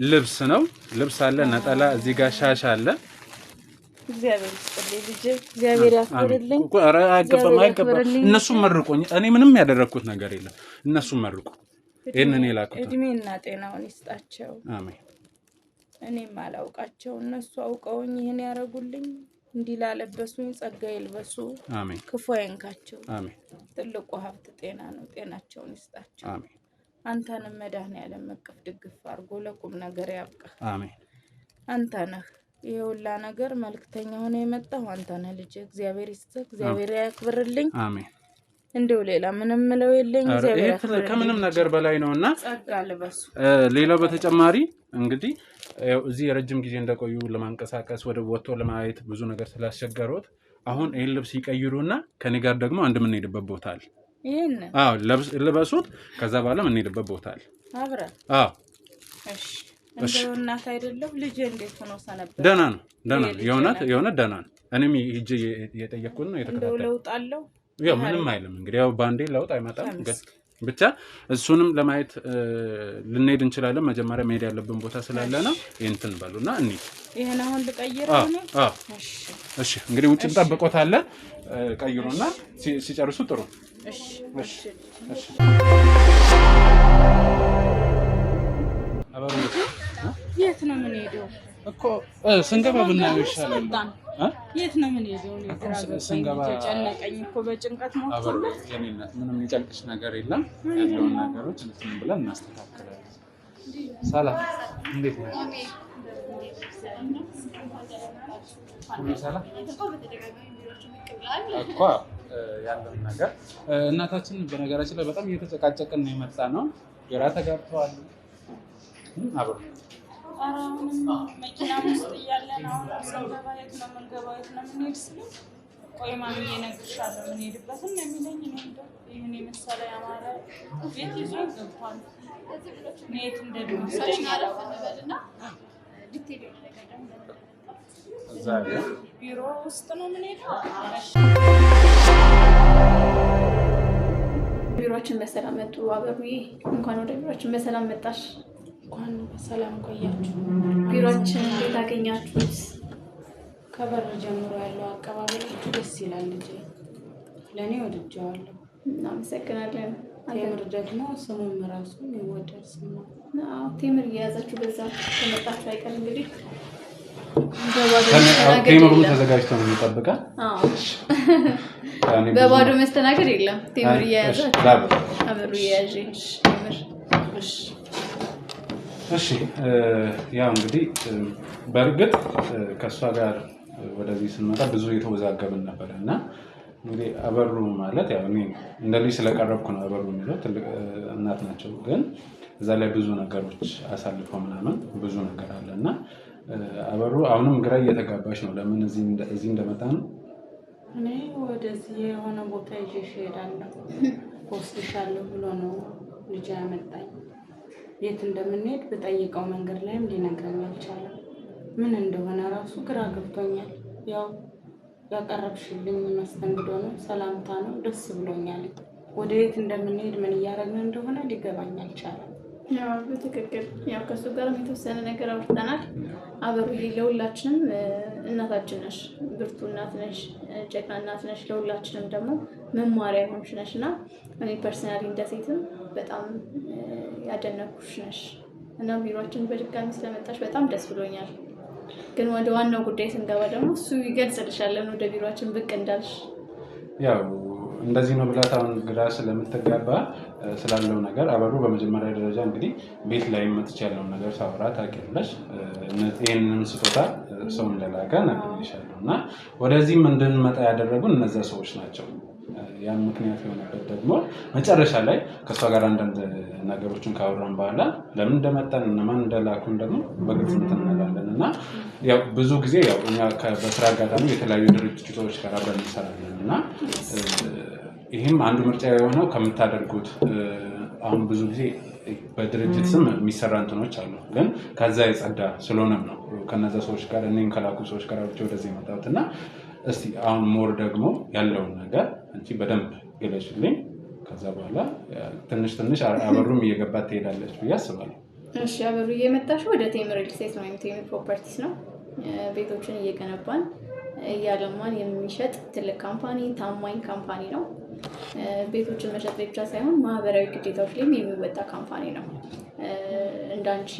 ልብስ ነው። ልብስ አለ፣ ነጠላ፣ እዚህ ጋር ሻሽ አለ። እግዚአብሔር ይስጥልኝ ልጄ፣ እግዚአብሔር ያክብርልኝ። ኧረ አይገባም። እነሱም መርቆኝ፣ እኔ ምንም ያደረኩት ነገር የለም። እነሱም መርቁ። ይሄንን የላኩት እድሜና ጤናውን ይስጣቸው። አሜን። እኔም አላውቃቸው እነሱ አውቀውኝ ይሄን ያረጉልኝ። እንዲህ ላለበሱኝ ጸጋ ይልበሱ። አሜን። ክፉ አይንካቸው። አሜን። ትልቁ ሀብት ጤና ነው። ጤናቸውን ይስጣቸው። አሜን። አንተንም መድኃኔዓለም መቅፍ ድግፍ አድርጎ ለቁም ነገር ያብቃህ። አሜን። አንተ ነህ የሁላ ነገር መልክተኛ ሆነ የመጣው አንተ ነህ ልጄ። እግዚአብሔር ይስጥህ፣ እግዚአብሔር ያክብርልኝ። አሜን። እንደው ሌላ ምንም ምለው የለኝ። እግዚአብሔር ያክብርልኝ። ከምንም ነገር በላይ ነውና ጸጋ ልበሱ። ሌላው በተጨማሪ እንግዲህ እዚህ ረጅም ጊዜ እንደቆዩ ለማንቀሳቀስ ወደ ወጥቶ ለማየት ብዙ ነገር ስላስቸገሩት አሁን ይሄን ልብስ ይቀይሩና ከኔ ጋር ደግሞ አንድ ምን ሄድበት ቦታ አለ። ይሄን ልበሱት። ከዛ በኋላ ምን ሄድበት ቦታ አለ አብረን። እሺ እንደው እናት አይደለም ልጅ እንዴት ሆኖ ሰነበት? ደህና ነው። የእውነት ደህና ነው። እኔም ሂጅ እየጠየቅኩት ነው የተከታተልኩት። እንደው ለውጥ አለው? ያው ምንም አይልም እንግዲህ ያው ባንዴ ለውጥ አይመጣም። ብቻ እሱንም ለማየት ልንሄድ እንችላለን። መጀመሪያ መሄድ ያለብን ቦታ ስላለ ነው። እንትን በሉና እንሂድ። ይሄን አሁን ልቀይረው ነው? እሺ እንግዲህ ውጭ እንጠብቆታለን። ቀይሩና ሲጨርሱ ጥሩ። እሺ የት ነው ምን ሄደው እኮ ስንገባ ብናየው ይሻላል። የት ነው ምን ሄደው? ስንገባ ጨነቀኝ እኮ በጭንቀት ነው። ምንም የሚጨንቅሽ ነገር የለም። ያለውን ነገሮች እንትን ብለን እናስተካክላለን። ሰላም፣ እንዴት ነው? ሁሉ ሰላም እኮ ያለውን ነገር እናታችን በነገራችን ላይ በጣም እየተጨቃጨቅን ነው የመጣ ነው። ግራ ተጋብተዋል። አብሮ መኪና ውስጥ እያለን አሁን ስንገባ የት ነው የምንገባው? የት ነው የምንሄድ ስል ቆይ ማሚ እነግርሻለሁ የምንሄድበትን ነው የሚለኝ። ይህን የመሰለ ያማረ ቤት ይዞ ገብቷል። የት እንደሚወስደኝ አላውቅም። ቢሮ ውስጥ ነው የምንሄደው። ቢሮአችን በሰላም መጡ። አበሩዬ እንኳን ወደ ቢሮአችን በሰላም መጣሽ። እንኳን በሰላም ቆያችሁ። ቢሮአችን እንዴት አገኛችሁት? ከበር ጀምሮ ያለው አቀባበላችሁ ደስ ይላል ልጄ። ለእኔ ወድጀዋለሁ። እናመሰግናለን። ቴምር ደግሞ ስሙም ራሱ የሚወደድ ስም ነው። ቴምር እየያዛችሁ በዛ ከመጣችሁ አይቀር እንግዲህ ቴምሩ ተዘጋጅቶ ነው የሚጠብቃል። በባዶ መስተናገድ የለም። ቴምር እየያዛችሁ አበሩ እየያዥ ቴምር። እሺ ያው እንግዲህ በእርግጥ ከእሷ ጋር ወደዚህ ስንመጣ ብዙ የተወዛገብን ነበር እና እንግዲህ አበሩ ማለት ያው እኔ እንደ ልጅ ስለቀረብኩ ነው አበሩ የሚለው። ትልቅ እናት ናቸው፣ ግን እዛ ላይ ብዙ ነገሮች አሳልፈው ምናምን ብዙ ነገር አለ እና አበሩ አሁንም ግራ እየተጋባች ነው። ለምን እዚህ እንደመጣ ነው። እኔ ወደዚህ የሆነ ቦታ ይዤሽ እሄዳለሁ ወስድሻለሁ ብሎ ነው ልጅ ያመጣኝ። የት እንደምንሄድ ብጠይቀው መንገድ ላይም ሊነግረኝ አልቻለም። ምን እንደሆነ ራሱ ግራ ገብቶኛል። ያው ያቀረብሽልኝ መስተንግዶ ነው፣ ሰላምታ ነው፣ ደስ ብሎኛል። ወደ የት እንደምንሄድ ምን እያደረግን እንደሆነ ሊገባኝ አልቻለም። ያው በትክክል ያው ከሱ ጋር የተወሰነ ነገር አውርተናል። አበሩዬ ለሁላችንም እናታችን ነሽ፣ ብርቱ እናት ነሽ፣ ጀግና እናት ነሽ። ለሁላችንም ደግሞ መማሪያ ሆንሽ ነሽ እና እኔ ፐርሰናሊ እንደ ሴትም በጣም ያደነኩሽ ነሽ እና ቢሮአችን በድጋሚ ስለመጣሽ በጣም ደስ ብሎኛል። ግን ወደ ዋናው ጉዳይ ስንገባ ደግሞ እሱ ይገልጽልሻለን ወደ ቢሮአችን ብቅ እንዳልሽ። ያው እንደዚህ ነው ብላት አሁን ግራ ስለምትጋባ ስላለው ነገር አበሩ በመጀመሪያ ደረጃ እንግዲህ ቤት ላይ መጥቼ ያለውን ነገር ሳወራ ታውቂያለሽ። ይህንን ስጦታ ሰው እንደላከ ነግሬሻለሁ እና ወደዚህም እንድንመጣ ያደረጉን እነዚያ ሰዎች ናቸው። ያን ምክንያት የሆነበት ደግሞ መጨረሻ ላይ ከእሷ ጋር አንዳንድ ነገሮችን ካወራን በኋላ ለምን እንደመጣን እነማን እንደላኩን ደግሞ በግልጽ እንትን እንላለን እና ያው ብዙ ጊዜ ያው እኛ በስራ አጋጣሚ የተለያዩ ድርጅቶች ጋር አብረን እንሰራለን እና ይህም አንዱ ምርጫ የሆነው ከምታደርጉት አሁን ብዙ ጊዜ በድርጅት ስም የሚሰራ እንትኖች አሉ፣ ግን ከዛ የጸዳ ስለሆነም ነው ከነዛ ሰዎች ጋር እኔም ከላኩ ሰዎች ጋር ብቻ ወደዚህ የመጣሁት እና እስቲ አሁን ሞር ደግሞ ያለውን ነገር አንቺ በደንብ ግለጭልኝ። ከዛ በኋላ ትንሽ አበሩም እየገባት ትሄዳለች ብዬ አስባለሁ። እሺ አበሩ እየመጣሽ ወደ ቴምር ሪል ስቴት ነው ወይም ቴምር ፕሮፐርቲስ ነው። ቤቶችን እየገነባን እያለማን የሚሸጥ ትልቅ ካምፓኒ፣ ታማኝ ካምፓኒ ነው። ቤቶችን መሸጥ ብቻ ሳይሆን ማህበራዊ ግዴታዎች ላይም የሚወጣ ካምፓኒ ነው። እንዳንቺ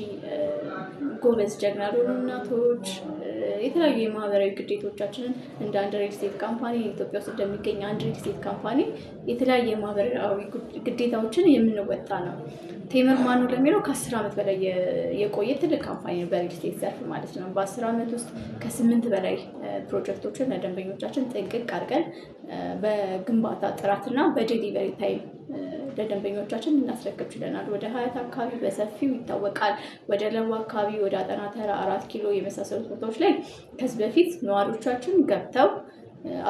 ጎበዝ ጀግና ለሆኑ እናቶች የተለያዩ የማህበራዊ ግዴታዎቻችንን እንደ አንድ ሪል ስቴት ካምፓኒ ኢትዮጵያ ውስጥ እንደሚገኝ አንድ ሪል ስቴት ካምፓኒ የተለያየ ማህበራዊ ግዴታዎችን የምንወጣ ነው። ቴምር ማን ነው ለሚለው ከ10 ዓመት በላይ የቆየ ትልቅ ካምፓኒ ነው በሪል ስቴት ዘርፍ ማለት ነው። በ10 ዓመት ውስጥ ከ8 በላይ ፕሮጀክቶችን ለደንበኞቻችን ጥንቅቅ አድርገን በግንባታ ጥራትና በዴሊቨሪ ታይም ለደንበኞቻችን እናስረክብ ችለናል። ወደ ሀያት አካባቢ በሰፊው ይታወቃል። ወደ ለቡ አካባቢ፣ ወደ አጠና ተራ፣ 4 ኪሎ የመሳሰሉት ቦታዎች ላይ ከዚህ በፊት ነዋሪዎቻችን ገብተው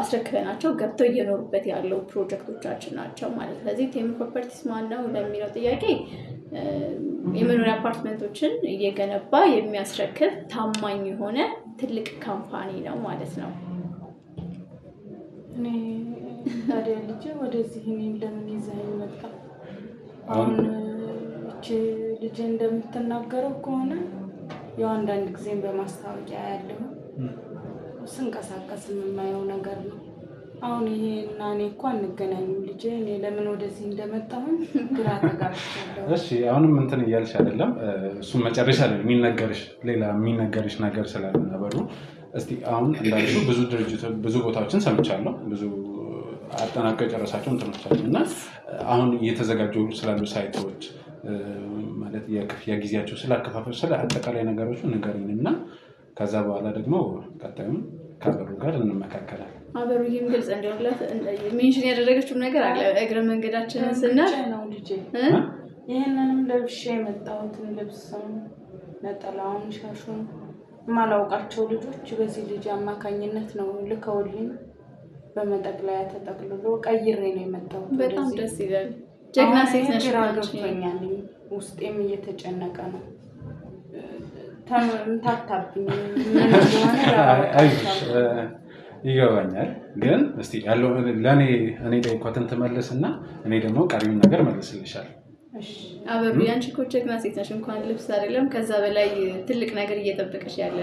አስረክበናቸው ገብተው እየኖሩበት ያለው ፕሮጀክቶቻችን ናቸው ማለት። ስለዚህ ቴምር ፕሮፐርቲስ ማን ነው ለሚለው ጥያቄ የመኖሪያ አፓርትመንቶችን እየገነባ የሚያስረክብ ታማኝ የሆነ ትልቅ ካምፓኒ ነው ማለት ነው። እኔ ታዲያ ልጄ ወደዚህ እኔን ለምን ይዘኸኝ መጣ? አሁን እቺ ልጄ እንደምትናገረው ከሆነ ያው አንዳንድ ጊዜም በማስታወቂያ ያለው ስንቀሳቀስ የማየው ነገር ነው። አሁን ይሄ እና እኔ እኮ አንገናኝም ልጄ። እኔ ለምን ወደዚህ እንደመጣሁኝ ግራ ተጋብቻለሁ። እሺ አሁንም እንትን እያልሽ አይደለም? እሱ መጨረሻ ላይ ሌላ የሚነገርሽ ነገር ስላለ ነበሩ። እስቲ አሁን እንዳልሽው ብዙ ድርጅቶች ብዙ ቦታዎችን ሰምቻለሁ። ብዙ አጠናቀው የጨረሳቸው እንትኖች አሉ እና አሁን እየተዘጋጁ ስላሉ ሳይቶች ማለት የክፍያ ጊዜያቸው ስላከፋፈል ስለ አጠቃላይ ነገሮች ንገሪኝ እና ከዛ በኋላ ደግሞ ቀጣዩን ከአበሩ ጋር እንመካከላለን። አበሩ ይህም ግልጽ እንዲሆንላት ሜንሽን ያደረገችው ነገር አለ። እግረ መንገዳችንን ስናል ነው ልጄ ይህንንም ለብሼ የመጣሁትን ልብስ ነጠላውን፣ ሻሹን የማላውቃቸው ልጆች በዚህ ልጅ አማካኝነት ነው ልከውልኝ በመጠቅለያ ተጠቅልሎ ቀይሬ ነው የመጣሁት። በጣም ደስ ይላል። ጀግና ሴት ነሽ። ግራ ገብቶኛል። ውስጤም እየተጨነቀ ነው። ተምታታብኝ ምን እንደሆነ ይገባኛል። ግን እስቲ ያለው ለኔ ጠይቆትን ትመልስና እኔ ደግሞ ቀሪውን ነገር መልስልሻለሁ። አበሩ ያንቺ እኮ ጀግና ሴት ነሽ። እንኳን ልብስ አይደለም ከዛ በላይ ትልቅ ነገር እየጠበቀሽ ያለ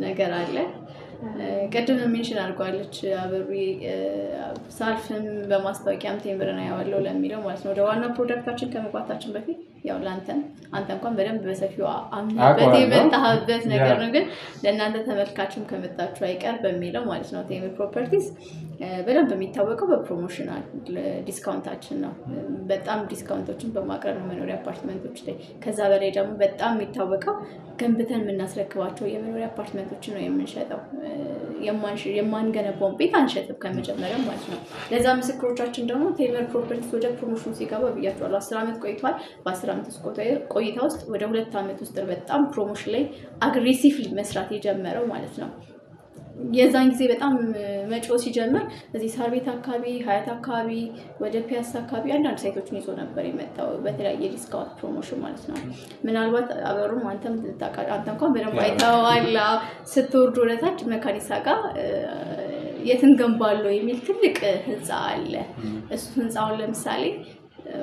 ነገር አለ። ቀደም ሜንሽን አድርጓለች አበሩ ሳልፍም በማስታወቂያም ቴምር ነው ያለው ለሚለው ማለት ነው። ወደ ዋና ፕሮዳክታችን ከመግባታችን በፊት ያው አንተ እንኳን በደንብ በሰፊው አምነበት የመጣህበት ነገር ነው። ግን ለእናንተ ተመልካችም ከመጣችሁ አይቀር በሚለው ማለት ነው። ቴምር ፕሮፐርቲስ በደንብ የሚታወቀው በፕሮሞሽናል ዲስካውንታችን ነው። በጣም ዲስካውንቶችን በማቅረብ ነው መኖሪያ አፓርትመንቶች ላይ። ከዛ በላይ ደግሞ በጣም የሚታወቀው ገንብተን የምናስረክባቸው የመኖሪያ አፓርትመንቶችን ነው የምንሸጠው። የማንገነባውን ቤት አንሸጥም ከመጀመሪያ ማለት ነው። ለዛ ምስክሮቻችን ደግሞ ቴምር ፕሮፐርቲስ ወደ ፕሮሞሽኑ ሲገባ ብያቸዋለሁ። 10 ዓመት ቆይቷል። በ10 ዓመት ቆይታ ውስጥ ወደ 2 ዓመት ውስጥ በጣም ፕሮሞሽን ላይ አግሬሲቭሊ መስራት የጀመረው ማለት ነው። የዛን ጊዜ በጣም መጪው ሲጀምር እዚህ ሳር ቤት አካባቢ፣ ሀያት አካባቢ፣ ወደ ፒያሳ አካባቢ አንዳንድ ሳይቶችን ይዞ ነበር የመጣው በተለያየ ዲስካውንት ፕሮሞሽን ማለት ነው። ምናልባት አበሩም አንተ እንኳን በደንብ አይተኸዋል። ስትወርድ ወደታች መካኒሳ ጋር የትን ገንባለው የሚል ትልቅ ህንፃ አለ። እሱ ህንፃውን ለምሳሌ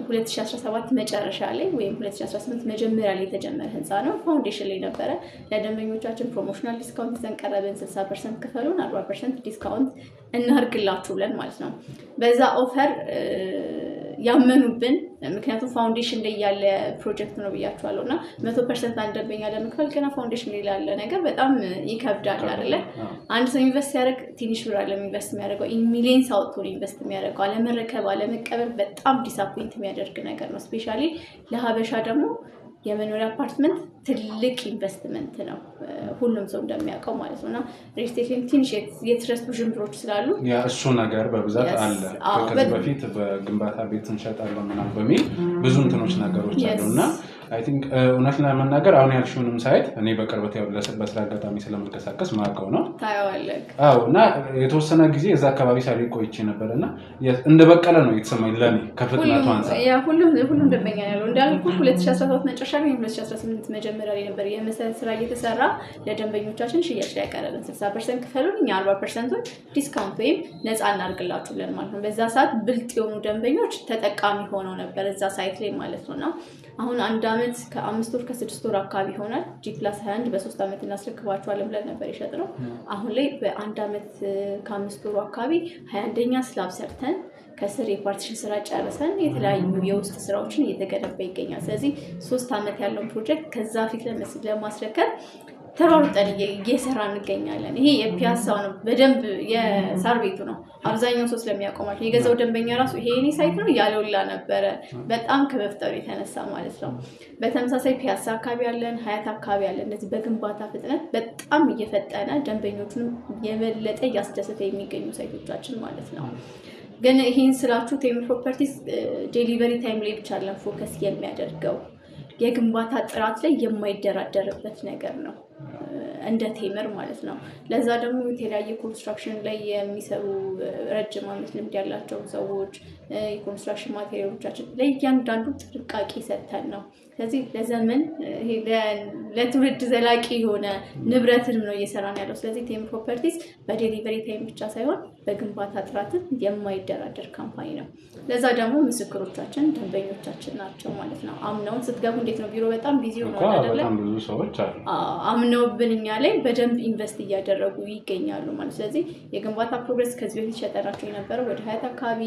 2017 መጨረሻ ላይ ወይም 2018 መጀመሪያ ላይ የተጀመረ ህንፃ ነው። ፋውንዴሽን ላይ ነበረ። ለደንበኞቻችን ፕሮሞሽናል ዲስካውንት ይዘን ቀረብን። 60% ክፈሉን 40% ዲስካውንት እናርግላችሁ ብለን ማለት ነው። በዛ ኦፈር ያመኑብን። ምክንያቱም ፋውንዴሽን ላይ ያለ ፕሮጀክት ነው ብያችኋለሁ እና 100% አንድ ደንበኛ ለመክፈል ገና ፋውንዴሽን ላይ ያለ ነገር በጣም ይከብዳል አይደለ? አንድ ሰው ኢንቨስት ያደርግ ትንሽ ብር አለ ኢንቨስት የሚያደርገው ሚሊየንስ አውጥቶ ኢንቨስት የሚያደርገው አለመረከብ አለመቀበል በጣም ዲስአፖይንት የሚያደርግ ነገር ነው። ስፔሻሊ ለሀበሻ ደግሞ የመኖሪያ አፓርትመንት ትልቅ ኢንቨስትመንት ነው፣ ሁሉም ሰው እንደሚያውቀው ማለት ነው። እና ሪል ስቴት ትንሽ የትረስቱ ዥንብሮች ስላሉ እሱ ነገር በብዛት አለ። ከዚህ በፊት በግንባታ ቤት እንሸጣለን ምናምን በሚል ብዙ እንትኖች ነገሮች አሉ እና አይ ቲንክ እውነት ለመናገር አሁን ያልሽውንም ሳይት እኔ በቅርበት ያው በስራ አጋጣሚ ስለምንቀሳቀስ ማውቀው ነው ታያዋለህ እና የተወሰነ ጊዜ እዛ አካባቢ ሳሪ ቆይቼ ነበርና እንደበቀለ ነው የተሰማኝ ለኔ ከፍጥነቱ አንፃር ያ ሁሉም ደንበኛ ያለው እንዳልኩ 2017 መጨረሻ ላይ 2018 መጀመሪያ ላይ ነበር የመሰረት ስራ እየተሰራ ለደንበኞቻችን ሽያጭ ላይ ያቀረብን 60% ክፈሉን እኛ 40% ዲስካውንት ወይም ነፃ እናርግላችሁልን ማለት ነው በዛ ሰዓት ብልጥ የሆኑ ደንበኞች ተጠቃሚ ሆነው ነበር እዛ ሳይት ላይ ማለት ነው አሁን አንድ አመት ከ5 ወር ከ6 ወር አካባቢ ሆናል G+21 በ3 አመት እናስረክባቸዋለን ብለን ነበር የሸጥነው አሁን ላይ በአንድ አመት ከ5 ወር አካባቢ 21ኛ ስላብ ሰርተን ከስር የፓርቲሽን ስራ ጨርሰን የተለያዩ የውስጥ ስራዎችን እየተገነባ ይገኛል ስለዚህ 3 አመት ያለውን ፕሮጀክት ከዛ ፊት ለማስረከብ ተሯሩጠን እየሰራን እንገኛለን ይሄ የፒያሳው ነው በደንብ የሳር ቤቱ ነው አብዛኛው ሰው ስለሚያቆማቸው የገዛው ደንበኛ ራሱ ይሄ እኔ ሳይት ነው ያለውላ ነበር በጣም ከመፍጠሩ የተነሳ ማለት ነው በተመሳሳይ ፒያሳ አካባቢ ያለን ሀያት አካባቢ ያለን እንደዚህ በግንባታ ፍጥነት በጣም እየፈጠነ ደንበኞቹን የበለጠ እያስደሰተ የሚገኙ ሳይቶቻችን ማለት ነው ግን ይሄን ስላችሁ ቴምር ፕሮፐርቲስ ዴሊቨሪ ታይም ላይ ብቻ አለን ፎከስ የሚያደርገው የግንባታ ጥራት ላይ የማይደራደርበት ነገር ነው እንደ ቴምር ማለት ነው ለዛ ደግሞ የተለያየ ኮንስትራክሽን ላይ የሚሰሩ ረጅም አመት ልምድ ያላቸው ሰዎች የኮንስትራክሽን ማቴሪያሎቻችን ለእያንዳንዱ ጥንቃቄ ሰጥተን ነው ስለዚህ ለዘመን ለትውልድ ዘላቂ የሆነ ንብረትን ነው እየሰራን ያለው ስለዚህ ቴምር ፕሮፐርቲስ በዴሊቨሪ ታይም ብቻ ሳይሆን በግንባታ ጥራትን የማይደራደር ካምፓኒ ነው ለዛ ደግሞ ምስክሮቻችን ደንበኞቻችን ናቸው ማለት ነው አምነውን ስትገቡ እንዴት ነው ቢሮ በጣም ቢዚ ሆኗል አይደለ በጣም ብዙ ሰዎች አሉ አምነውብን እኛ ላይ በደንብ ኢንቨስት እያደረጉ ይገኛሉ ማለት ስለዚህ የግንባታ ፕሮግረስ ከዚህ በፊት ሸጠናቸው የነበረው ወደ ሀያት አካባቢ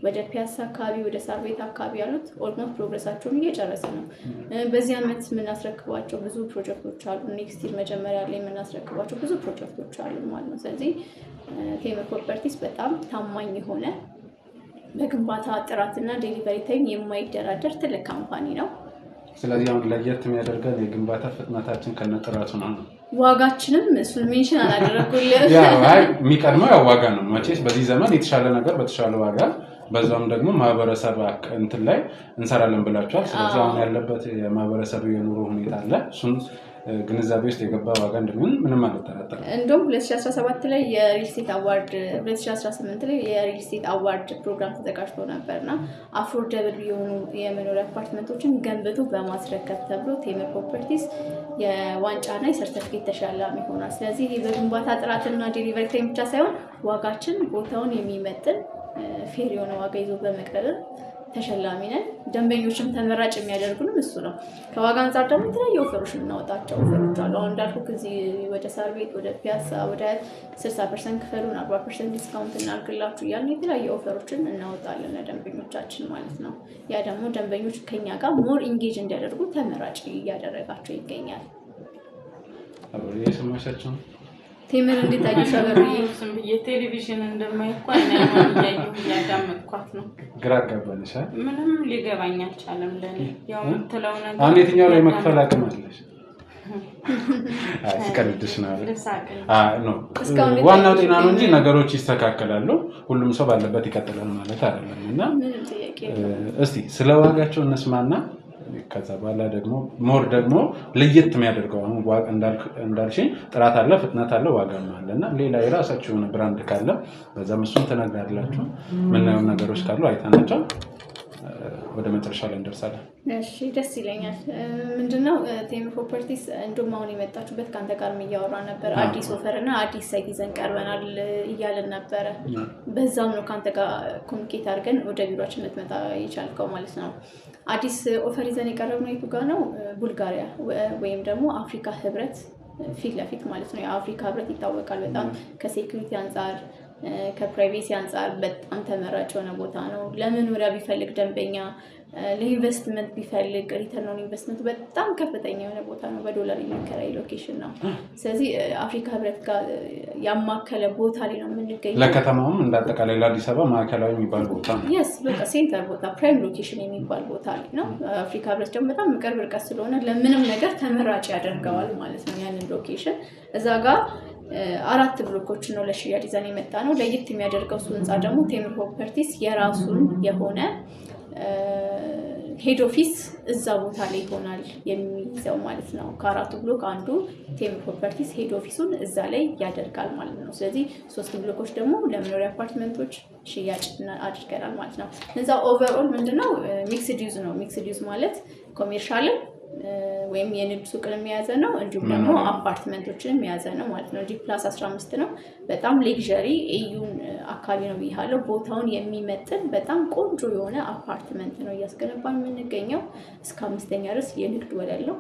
ወደ ፒያሳ አካባቢ ወደ ሳር ቤት አካባቢ ያሉት ኦልሞስት ፕሮግረሳቸውን እየጨረሰ ነው በዚህ አመት የምናስረክባቸው ብዙ ፕሮጀክቶች አሉ ኔክስት ይር መጀመሪያ ላይ የምናስረክባቸው ብዙ ፕሮጀክቶች አሉ ማለት ነው ስለዚህ ቴምር ፕሮፐርቲስ በጣም ታማኝ የሆነ በግንባታ ጥራትና ዴሊቨሪ ታይም የማይደራደር ትልቅ ካምፓኒ ነው ስለዚህ አሁን ለየት የሚያደርገን የግንባታ ፍጥነታችን ከነጥራቱ ነው ዋጋችንም እሱን ሜንሽን አላደረኩልህ ያው የሚቀድመው ያው ዋጋ ነው መቼስ በዚህ ዘመን የተሻለ ነገር በተሻለ ዋጋ በዛም ደግሞ ማህበረሰብ እንትን ላይ እንሰራለን ብላችኋል ስለዚህ አሁን ያለበት የማህበረሰቡ የኑሮ ሁኔታ አለ እሱን ግንዛቤ ውስጥ የገባ ዋጋ እንደምን ምንም አልተጠራጠረም እንደውም 2017 ላይ የሪል ስቴት አዋርድ 2018 ላይ የሪል ስቴት አዋርድ ፕሮግራም ተዘጋጅቶ ነበርና አፎርደብል የሆኑ የመኖሪያ አፓርትመንቶችን ገንብቶ በማስረከብ ተብሎ ቴምር ፕሮፐርቲስ የዋንጫና የሰርቲፊኬት ተሸላሚ ሆኗል ስለዚህ በግንባታ ጥራትና ዴሊቨሪ ታይም ብቻ ሳይሆን ዋጋችን ቦታውን የሚመጥን ፌር የሆነ ዋጋ ይዞ በመቅረብ ተሸላሚ ነን ደንበኞችም ተመራጭ የሚያደርጉንም እሱ ነው ከዋጋ አንፃር ደግሞ የተለያዩ ኦፈሮች እናወጣቸው ኦፈሮች አሉ አሁን እንዳልኩ እዚህ ወደ ሳር ቤት ወደ ፒያሳ ወደ 60% ክፈሉን 40% ዲስካውንት እናርግላችሁ እያልን የተለያዩ ኦፈሮችን እናወጣለን ለደንበኞቻችን ማለት ነው ያ ደግሞ ደንበኞች ከኛ ጋር ሞር ኢንጌጅ እንዲያደርጉ ተመራጭ እያደረጋቸው ይገኛል የሰማሻቸው ቴምር እንዴት አየሻለሁ የቴሌቪዥን እንደማይኳን ያዳመጥኳት ነው ግራ አጋባለሽ ምንም ሊገባኝ አልቻለም ለኔ ያው ተላው ነገር አሁን የትኛው ላይ መክፈል አቅም አለሽ ስቀልድሽ ነው ነው ዋናው ጤና ነው እንጂ ነገሮች ይስተካከላሉ ሁሉም ሰው ባለበት ይቀጥላል ማለት አይደለም እና እስቲ ስለ ዋጋቸው እንስማና ከዛ በኋላ ደግሞ ሞር ደግሞ ለየት የሚያደርገው አሁን እንዳልሽኝ ጥራት አለ ፍጥነት አለ ዋጋም አለና ሌላ የራሳችሁ ብራንድ ካለ በዛም እሱን ተነግራላችሁ ምን ነው ነገሮች ካሉ አይተናቸው ወደ መጨረሻ ላይ እንደርሳለን እሺ ደስ ይለኛል ምንድነው ቴምር ፕሮፐርቲስ እንደውም አሁን የመጣችሁበት ካንተ ጋር የሚያወራ ነበር አዲስ ኦፈር እና አዲስ ሳይት ይዘን ቀርበናል እያለን ነበር በዛም ነው ካንተ ጋር ኮሙኒኬት አድርገን ወደ ቢሮአችን ልትመጣ ይቻልከው ማለት ነው አዲስ ኦፈር ይዘን የቀረብነው የቱ ጋር ነው ቡልጋሪያ ወይም ደግሞ አፍሪካ ህብረት ፊት ለፊት ማለት ነው የአፍሪካ ህብረት ይታወቃል በጣም ከሴኩሪቲ አንፃር ከፕራይቬሲ አንፃር በጣም ተመራጭ የሆነ ቦታ ነው ለመኖሪያ ቢፈልግ ደንበኛ ለኢንቨስትመንት ቢፈልግ ሪተርን ኦን ኢንቨስትመንት በጣም ከፍተኛ የሆነ ቦታ ነው በዶላር የሚከራይ ሎኬሽን ነው ስለዚህ አፍሪካ ህብረት ጋር ያማከለ ቦታ ላይ ነው የምንገኘው ለከተማውም እንዳጠቃላይ ለአዲስ አበባ ማዕከላዊ የሚባል ቦታ ነው yes በቃ ሴንተር ቦታ ፕራይም ሎኬሽን የሚባል ቦታ ላይ ነው አፍሪካ ህብረት ደግሞ በጣም ቅርብ ርቀት ስለሆነ ለምንም ነገር ተመራጭ ያደርገዋል ማለት ነው ያንን ሎኬሽን እዛ ጋር 4 ብሎኮች ነው ለሽያጭ ዲዛይን የመጣ ነው ለየት የሚያደርገው እሱ ህንጻ ደግሞ ቴምር ፕሮፐርቲስ የራሱን የሆነ ሄድ ኦፊስ እዛ ቦታ ላይ ይሆናል የሚይዘው ማለት ነው። ከአራቱ ብሎክ አንዱ ቴምር ፕሮፐርቲስ ሄድ ኦፊሱን እዛ ላይ ያደርጋል ማለት ነው። ስለዚህ 3 ብሎኮች ደግሞ ለመኖሪያ አፓርትመንቶች ሽያጭ አድርገናል ማለት ነው። እዛ ኦቨርኦል ምንድነው ሚክስድ ዩዝ ነው። ሚክስድ ዩዝ ማለት ኮሜርሻልም ወይም የንግድ ሱቅን የሚያዘ ነው እንዲሁም ደግሞ አፓርትመንቶችን የሚያዘ ነው ማለት ነው። +15 ነው። በጣም ሌክዠሪ ኤዩን አካባቢ ነው ብያለሁ። ቦታውን የሚመጥን በጣም ቆንጆ የሆነ አፓርትመንት ነው እያስገነባን የምንገኘው። እስከ 5ኛ ድረስ የንግድ ወለል ነው።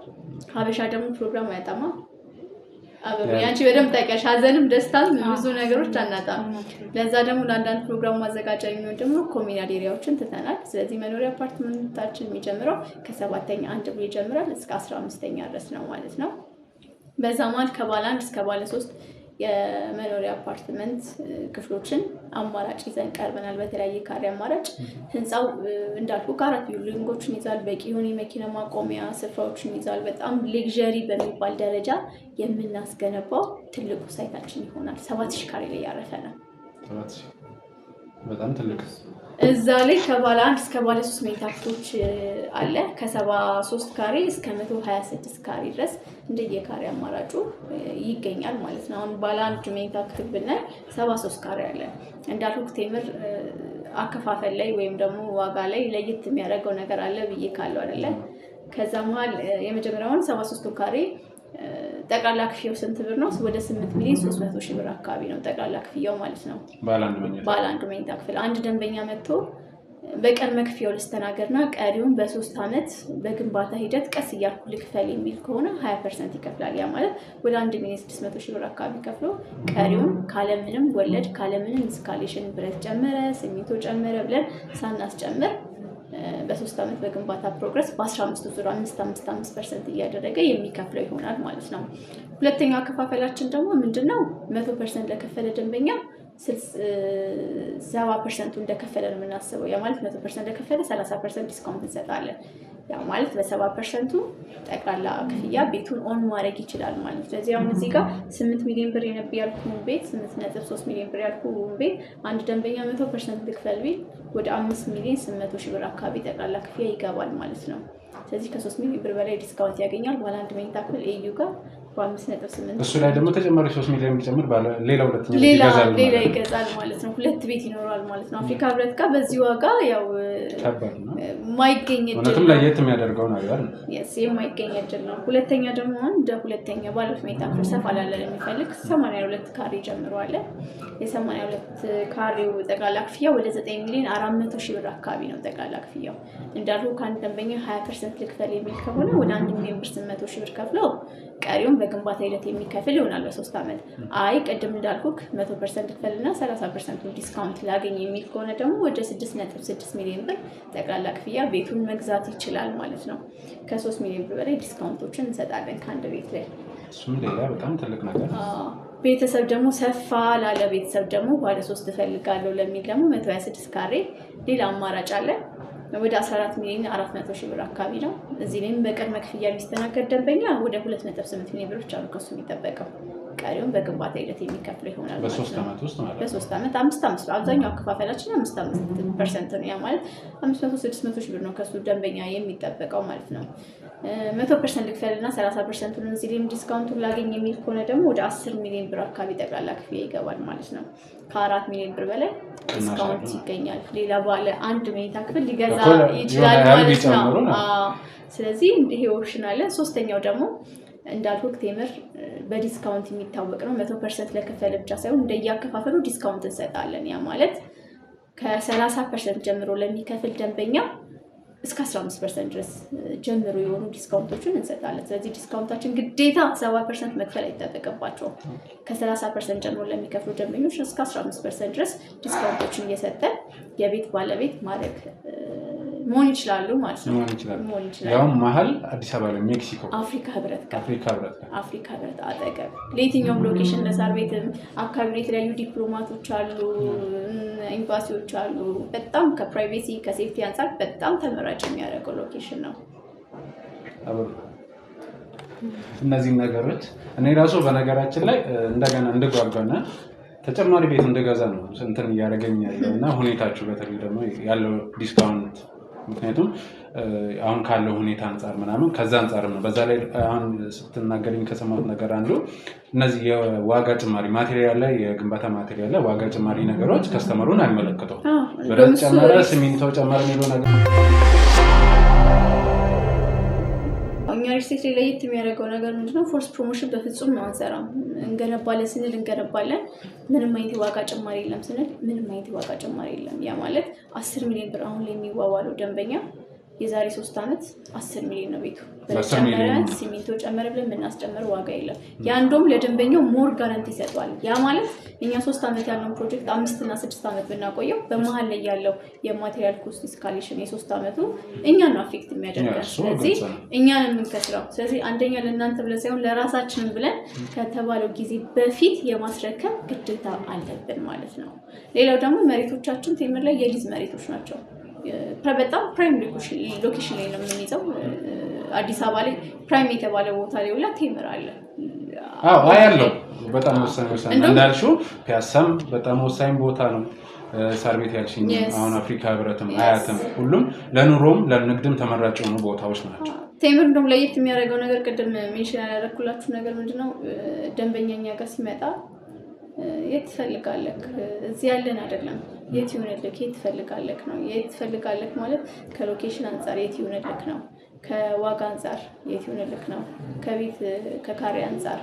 ሀበሻ ደግሞ ፕሮግራም አያጣማ። ያንቺ በደንብ ታውቂያለሽ። ሀዘንም ደስታም ብዙ ነገሮች አናጣም። ለዛ ደግሞ ለአንዳንድ ፕሮግራም ማዘጋጃ የሚሆን ደግሞ ኮሚናል ኤሪያዎችን ትተናል። ስለዚህ መኖሪያ አፓርትመንታችን የሚጀምረው ከ7ኛ አንድ ብሎ ይጀምራል እስከ 15ኛ ድረስ ነው ማለት ነው። በዛ ማለት ከባለ 1 እስከ ባለ 3 የመኖሪያ አፓርትመንት ክፍሎችን አማራጭ ይዘን ቀርበናል። በተለያየ ካሬ አማራጭ ህንፃው እንዳልኩ ከ4 ቢልዲንጎችን ይዛል። በቂ የሆነ የመኪና ማቆሚያ ስፍራዎችን ይዛል። በጣም ሌክዠሪ በሚባል ደረጃ የምናስገነባው ትልቁ ሳይታችን ይሆናል። 7000 ካሬ ላይ ያረፈ ነው። 7000 በጣም ትልቅ። እዛ ላይ ከባለ 1 እስከ ባለ 3 መኝታ ክፍሎች አለ። ከ73 ካሬ እስከ 126 ካሬ ድረስ እንደየካሬ አማራጩ ይገኛል ማለት ነው። አሁን ባለ 1 መኝታ ክፍል ብናይ 73 ካሬ አለ። እንዳልኩት ቴምር አከፋፈል ላይ ወይም ደግሞ ዋጋ ላይ ለየት የሚያደርገው ነገር አለ ብዬ ካለው አይደለ። ከዛ መሀል የመጀመሪያውን 73 ካሬ ጠቅላላ ክፍያው ስንት ብር ነው? ወደ 8,300,000 ብር አካባቢ ነው ጠቅላላ ክፍያው ማለት ነው። ባለ 1 መኝታ ክፍል አንድ ደንበኛ መጥቶ በቅድመ ክፍያው ልስተናገድና ቀሪውን በ3 ዓመት በግንባታ ሂደት ቀስ እያልኩ ልክፈል የሚል ከሆነ 20% ይከፍላል። ያ ማለት ወደ 1,600,000 ብር አካባቢ ከፍሎ ቀሪውን ካለምንም ወለድ ካለምንም ኢንስካሌሽን ብረት ጨመረ ሲሚንቶ ጨመረ ብለን ሳናስጨምር በ3 ዓመት በግንባታ ፕሮግረስ በ15 ዙር 5.5% እያደረገ የሚከፍለው ይሆናል ማለት ነው። ሁለተኛው አከፋፈላችን ደግሞ ምንድነው? 100% ለከፈለ ደንበኛ 70% እንደከፈለ ነው የምናስበው። ያ ማለት 100% ለከፈለ 30% ዲስካውንት እንሰጣለን። ያ ማለት በ70% ጠቅላላ ክፍያ ቤቱን ኦን ማድረግ ይችላል ማለት ነው። ስለዚህ አሁን እዚህ ጋር 8 ሚሊዮን ብር የነበር ያልኩን ቤት 8.3 ሚሊዮን ብር ያልኩን ቤት አንድ ደንበኛ 100% ልክፈል ቢል ወደ 5,800,000 ብር አካባቢ ጠቅላላ ክፍያ ይገባል ማለት ነው። ስለዚህ ከ3 ሚሊዮን ብር በላይ ዲስካውንት ያገኛል። ባለ 1 መኝታ ክፍል ኤዩ ጋር በ5.8 እሱ ላይ ደግሞ ተጨማሪ 3 ሚሊዮን ቢጨምር ሌላ ሁለተኛ ሌላ ይገዛል ማለት ነው። 2 ቤት ይኖራል ማለት ነው። አፍሪካ ህብረት ጋር በዚህ ዋጋ ያው ማይገኝ እድል ነው። ለየት የሚያደርገው ነገር ነው። የማይገኝ እድል ነው። ሁለተኛ ደግሞ እንደ ሁለተኛ ባለ 2 መኝታ ክፍል ሰፋ ላለ የሚፈልግ 82 ካሬ ጀምሯል። የ82 ካሬው ጠቅላላ ክፍያ ወደ 9,400,000 ብር አካባቢ ነው ጠቅላላ ክፍያው። እንዳልኩ ከአንድ ደንበኛ 20% ልክፈል የሚል ከሆነ ወደ 1,800,000 ብር ከፍለው ቀሪውን በግንባታ ሂደት የሚከፍል ይሆናል በ3 ዓመት። አይ ቅድም እንዳልኩክ 100% ልክፈልና 30% ዲስካውንት ላገኝ የሚል ከሆነ ደግሞ ወደ 6.6 ሚሊዮን ብር ጠቅላላ ክፍያ ቤቱን መግዛት ይችላል ማለት ነው። ከ3 ሚሊዮን ብር በላይ ዲስካውንቶችን እንሰጣለን ከአንድ ቤት ላይ። እሱም ሌላ በጣም ትልቅ ነገር። ቤተሰብ ደግሞ ሰፋ ላለ ቤተሰብ ደግሞ ባለ 3 እፈልጋለሁ ለሚል ደግሞ 126 ካሬ ሌላ አማራጭ አለ። ወደ 14,400,000 ብር አካባቢ ነው። እዚህ ላይም በቅድመ ክፍያ የሚስተናገድ ደንበኛ ወደ 2.8 ሚሊዮን ብር ብቻ ነው ከሱ የሚጠበቀው። ቀሪውን በግንባታ ሂደት የሚከፍለው ይሆናል ማለት ነው። በ3 ዓመት ውስጥ ማለት ነው። በ3 ዓመት 5 አብዛኛው አከፋፈላችን 5% ነው። ያ ማለት 500,000-600,000 ብር ነው ከሱ ደንበኛ የሚጠበቀው ማለት ነው። 100% ልክፈልና 30%ን እዚህ ላይም ዲስካውንቱን ላገኝ የሚል ከሆነ ደግሞ ወደ 10 ሚሊዮን ብር አካባቢ ጠቅላላ ክፍያ ይገባል ማለት ነው። ከ4 ሚሊዮን ብር በላይ ዲስካውንት ይገኛል። ሌላ ባለ 1 መኝታ ክፍል ሊገዛ ይችላል ማለት ነው። ስለዚህ ይሄ ኦፕሽን አለ። ሶስተኛው ደግሞ እንዳልኩት ቴምር በዲስካውንት የሚታወቅ ነው። 100% ለከፈለ ብቻ ሳይሆን እንደያከፋፈሉ ዲስካውንት እንሰጣለን። ያ ማለት ከ30% ጀምሮ ለሚከፍል ደንበኛ እስከ 15% ድረስ ጀምሮ የሆኑ ዲስካውንቶችን እንሰጣለን። ስለዚህ ዲስካውንታችን ግዴታ 70% መክፈል አይጠበቅባቸውም። ከ30% ጀምሮ ለሚከፍሉ ደንበኞች እስከ 15% ድረስ ዲስካውንቶችን እየሰጠን የቤት ባለቤት ማድረግ መሆን ይችላሉ ማለት ነው። መሆን ይችላሉ። ያው መሀል አዲስ አበባ ላይ ሜክሲኮ አፍሪካ ህብረት አፍሪካ ህብረት አጠገብ ለየትኛውም ሎኬሽን ለሳር ቤትም አካባቢ ላይ የተለያዩ ዲፕሎማቶች አሉ፣ ኤምባሲዎች አሉ። በጣም ከፕራይቬሲ ከሴፍቲ አንፃር በጣም ተመራጭ የሚያደርገው ሎኬሽን ነው። እነዚህ ነገሮች እኔ ራሱ በነገራችን ላይ እንደገና እንደጓጓና ተጨማሪ ቤት እንደገዛ ነው እንትን እያደረገኝ ያለው እና ሁኔታችሁ በተለይ ደግሞ ያለው ዲስካውንት ምክንያቱም አሁን ካለው ሁኔታ አንፃር ምናምን ከዛ አንፃር ነው። በዛ ላይ አሁን ስትናገረኝ ከሰማሁት ነገር አንዱ እነዚህ የዋጋ ጭማሪ ማቴሪያል ላይ የግንባታ ማቴሪያል ላይ ዋጋ ጭማሪ ነገሮች ከስተመሩን አይመለከተውም። ብረት ጨመረ፣ ሲሚንቶ ጨመረ የሚለው ነገር እኛ ሪስቴት ላይ ለየት የሚያደርገው ነገር ምንድነው? ፎርስ ፕሮሞሽን በፍጹም ነው አንሰራም። እንገነባለን ስንል እንገነባለን፣ ምንም አይነት ዋጋ ጭማሪ የለም ስንል ምንም አይነት ዋጋ ጭማሪ የለም። ያ ማለት 10 ሚሊዮን ብር አሁን ላይ የሚዋዋለው ደንበኛ የዛሬ 3 ዓመት 10 ሚሊዮን ነው ቤቱ በጨመረ ሲሚንቶ ጨመረ ብለን የምናስጨምር ዋጋ የለም። ያ እንደውም ለደንበኛው ሞር ጋራንቲ ይሰጣል። ያ ማለት እኛ 3 ዓመት ያለውን ፕሮጀክት 5 እና 6 ዓመት ብናቆየው በመሃል ላይ ያለው የማቴሪያል ኮስት ኢስካሌሽን የ3 ዓመቱ እኛን አፌክት የሚያደርገን፣ ስለዚህ እኛን የምንከስረው። ስለዚህ አንደኛ ለእናንተ ብለን ሳይሆን ለራሳችን ብለን ከተባለው ጊዜ በፊት የማስረከብ ግዴታ አለብን ማለት ነው። ሌላው ደግሞ መሬቶቻችን ቴምር ላይ የሊዝ መሬቶች ናቸው። በጣም ፕራይም ሎኬሽን ላይ ነው የምንይዘው። አዲስ አበባ ላይ ፕራይም የተባለ ቦታ ላይ ሁላ ቴምር አለ። አያለው በጣም ወሳኝ እንዳልሽው ፒያሳም በጣም ወሳኝ ቦታ ነው። ሳር ቤት ያልሽኝ አሁን አፍሪካ ህብረትም አያትም ሁሉም ለኑሮም ለንግድም ተመራጭ የሆኑ ቦታዎች ናቸው። ቴምር እንደውም ለየት የሚያደርገው ነገር ቅድም ሜንሽን ያደረኩላችሁ ነገር ምንድነው? ደንበኛኛ ጋር ሲመጣ የት ትፈልጋለህ? እዚህ ያለን አይደለም የት ይሆንልክ? የት ትፈልጋለህ ነው። የት ትፈልጋለህ ማለት ከሎኬሽን አንፃር የት ይሆንልክ ነው። ከዋጋ አንፃር የት ይሆንልክ ነው። ከቤት ከካሬ አንፃር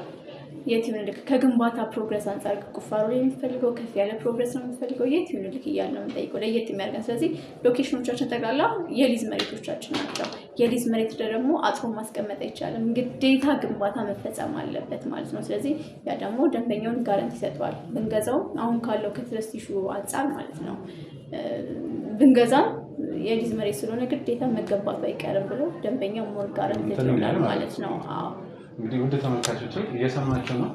የት ይሆንልክ፣ ከግንባታ ፕሮግረስ አንፃር ቁፋሮ ላይ የምትፈልገው ከፍ ያለ ፕሮግረስ ነው የምትፈልገው የት ይሆንልክ እያልን ነው የምንጠይቀው ለየት የሚያደርገን። ስለዚህ ሎኬሽኖቻችን ጠቅላላ የሊዝ መሬቶቻችን ናቸው። የሊዝ መሬት ደግሞ አጥሮ ማስቀመጥ አይቻልም፣ ግዴታ ግንባታ መፈጸም አለበት ማለት ነው። ስለዚህ ያ ደግሞ ደንበኛውን ጋራንቲ ይሰጠዋል። ብንገዛው አሁን ካለው ከትረስት ኢሹ አንፃር ማለት ነው ብንገዛም የሊዝ መሬት ስለሆነ ግዴታ መገንባቱ አይቀርም ብሎ ደንበኛ ሞር ጋራንቲ ይሆናል ማለት ነው። እንግዲህ ውድ ተመልካቾች እየሰማችሁ ነው።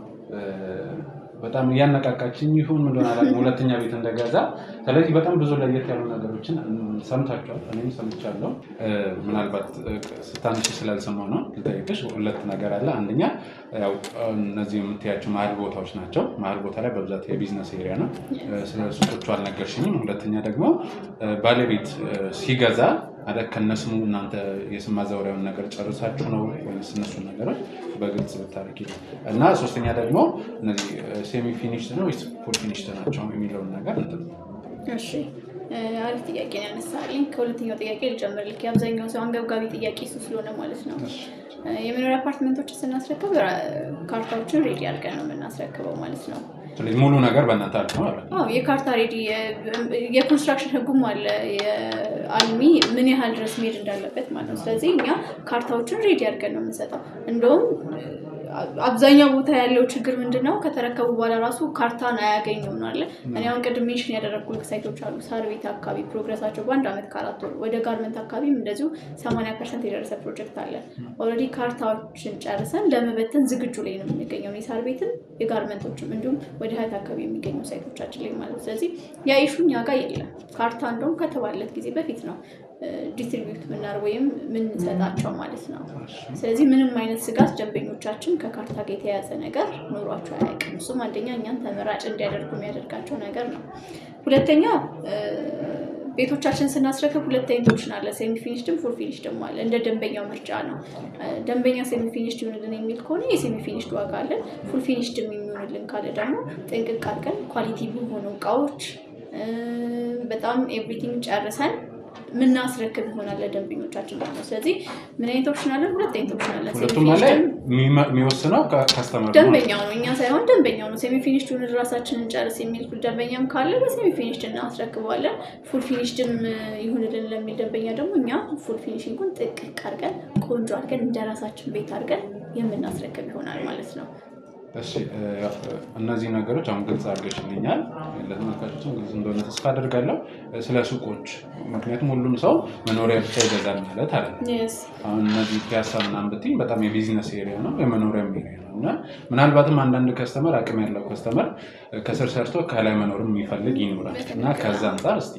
በጣም እያነቃቃችኝ ይሁን እንደሆነ አላውቅም ሁለተኛ ቤት እንደገዛ። ስለዚህ በጣም ብዙ ለየት ያሉ ነገሮችን ሰምታችኋል፣ እኔም ሰምቻለሁ። ምናልባት ስታንሺ ስላልሰማሁ ነው ልጠይቅሽ። ሁለት ነገር አለ። አንደኛ ያው እነዚህ የምትያቸው መሀል ቦታዎች ናቸው። መሀል ቦታ ላይ በብዛት የቢዝነስ ኤሪያ ነው። ስለ ሱቆቹ አልነገርሽኝም። ሁለተኛ ደግሞ ባለቤት ሲገዛ አደክ ከነስሙ እናንተ የስም ማዛወሪያውን ነገር ጨርሳችሁ ነው ወይስ እነሱን ነገሮች በግልጽ ብታረቂ ነው። እና ሶስተኛ ደግሞ እነዚህ ሴሚ ፊኒሽድ ነው ወይስ ፉል ፊኒሽድ ናቸው የሚለውን ነገር እንትን። እሺ አሪፍ ጥያቄ ነው ያነሳልኝ። ከሁለተኛው ጥያቄ ልጀምርልክ። የአብዛኛው ሰው አንገብጋቢ ጥያቄ እሱ ስለሆነ ማለት ነው። የመኖሪያ አፓርትመንቶችን ስናስረክብ ካርታዎችን ሬዲ አድርገን ነው የምናስረክበው ማለት ነው። ስለዚህ ሙሉ ነገር በእናንተ አለ ነው አይደል? አዎ የካርታ ሬዲ የኮንስትራክሽን ህጉም አለ የአልሚ ምን ያህል ድረስ መሄድ እንዳለበት ማለት ነው። ስለዚህ እኛ ካርታዎችን ሬዲ አድርገን ነው የምንሰጠው። እንደውም አብዛኛው ቦታ ያለው ችግር ምንድነው? ከተረከቡ በኋላ ራሱ ካርታን አያገኙም ነው አለ። እኔ አሁን ቅድም ሜንሽን ያደረኩት ሳይቶች አሉ ሳር ቤት አካባቢ ፕሮግረሳቸው በአንድ ዓመት ከ4 ወር፣ ወደ ጋርመንት አካባቢም እንደዚሁ 80% የደረሰ ፕሮጀክት አለ። ኦልሬዲ ካርታዎችን ጨርሰን ለመበተን ዝግጁ ላይ ነው የምንገኘው። የሳር ቤትን የጋርመንቶችም እንዲሁም ወደ ሀያት አካባቢ የሚገኙ ሳይቶቻችን ላይ ማለት። ስለዚህ ያ ኢሹ እኛ ጋር የለም። ካርታ እንደውም ከተባለት ጊዜ በፊት ነው ዲስትሪቢዩት ምናር ወይም ምን ሰጣቸው ማለት ነው። ስለዚህ ምንም አይነት ስጋት ደንበኞቻችን ከካርታ ጋር የተያያዘ ነገር ኖሯቸው አያውቅም። እሱም አንደኛ እኛን ተመራጭ እንዲያደርጉ የሚያደርጋቸው ነገር ነው። ሁለተኛ ቤቶቻችን ስናስረክብ ሁለት አይነት ኦፕሽን አለ። ሴሚ ፊኒሽድም ፉል ፊኒሽድም አለ። እንደ ደንበኛው ምርጫ ነው። ደንበኛ ሴሚ ፊኒሽድ ይሆንልን የሚል ከሆነ የሴሚ ፊኒሽድ ዋጋ አለን። ፉል ፊኒሽድም የሚሆንልን ካለ ደግሞ ጥንቅቅ አድርገን ኳሊቲ በሆኑ እቃዎች በጣም ኤቭሪቲንግ ጨርሰን ምናስረክብ ይሆናል ለደንበኞቻችን ማለት ነው። ስለዚህ ምን አይነት ኦፕሽን አለ? ሁለት አይነት ኦፕሽን አለ። ሁለቱም ላይ የሚወስነው ካስተመር ደንበኛው ነው፣ እኛ ሳይሆን ደንበኛው ነው። ሴሚ ፊኒሽዱን ራሳችንን ጨርስ የሚል ደንበኛም ካለ በሴሚ ፊኒሽድ እናስረክበዋለን። ፉል ፊኒሽድም ይሁንልን ለሚል ደንበኛ ደግሞ እኛ ፉል ፊኒሽንጉን ጥቅቅ አድርገን ቆንጆ አድርገን እንደራሳችን ቤት አድርገን የምናስረክብ ይሆናል ማለት ነው። እሺ እነዚህ ነገሮች አሁን ግልጽ አድርገሽልኛል። ለተመልካቾችም ግልጽ እንደሆነ ተስፋ አደርጋለሁ። ስለ ሱቆች ምክንያቱም ሁሉም ሰው መኖሪያ ብቻ ይገዛል ማለት አይደለም። አሁን እነዚህ ፒያሳ ምናምን ብትይ በጣም የቢዝነስ ኤሪያ ነው፣ የመኖሪያ ኤሪያ ነው እና ምናልባትም አንዳንድ ከስተመር አቅም ያለው ከስተመር ከስር ሰርቶ ከላይ መኖርም የሚፈልግ ይኖራል እና ከዛ አንፃር እስቲ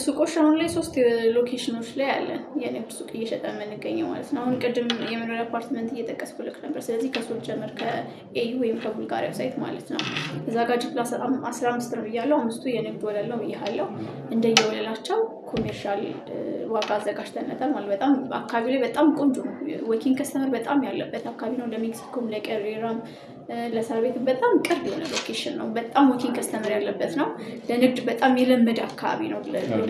ሱቆች አሁን ላይ 3 ሎኬሽኖች ላይ አለ የንግድ ሱቅ እየሸጠ የምንገኘው ማለት ነው። አሁን ቅድም የመኖሪያ አፓርትመንት እየጠቀስኩልክ ነበር። ስለዚህ ከሶስት ጀምር ከኤዩ ወይም ከቡልጋሪያ ሳይት ማለት ነው። እዛ ጋር ጂ+15 ነው ብያለሁ። 5ቱ የንግድ ወለል ነው ብያለሁ። እንደየወለላቸው ኮሜርሻል ዋጋ አዘጋጅተንለታል ማለት በጣም አካባቢ ላይ በጣም ቆንጆ ነው። ወኪንግ ከስተመር በጣም ያለበት አካባቢ ነው። ለሜክሲኮም ለቀሬራም ለሳር ቤት በጣም ቅርብ የሆነ ሎኬሽን ነው። በጣም ወኪንግ ከስተመር ያለበት ነው። ለንግድ በጣም የለመደ አካባቢ ነው።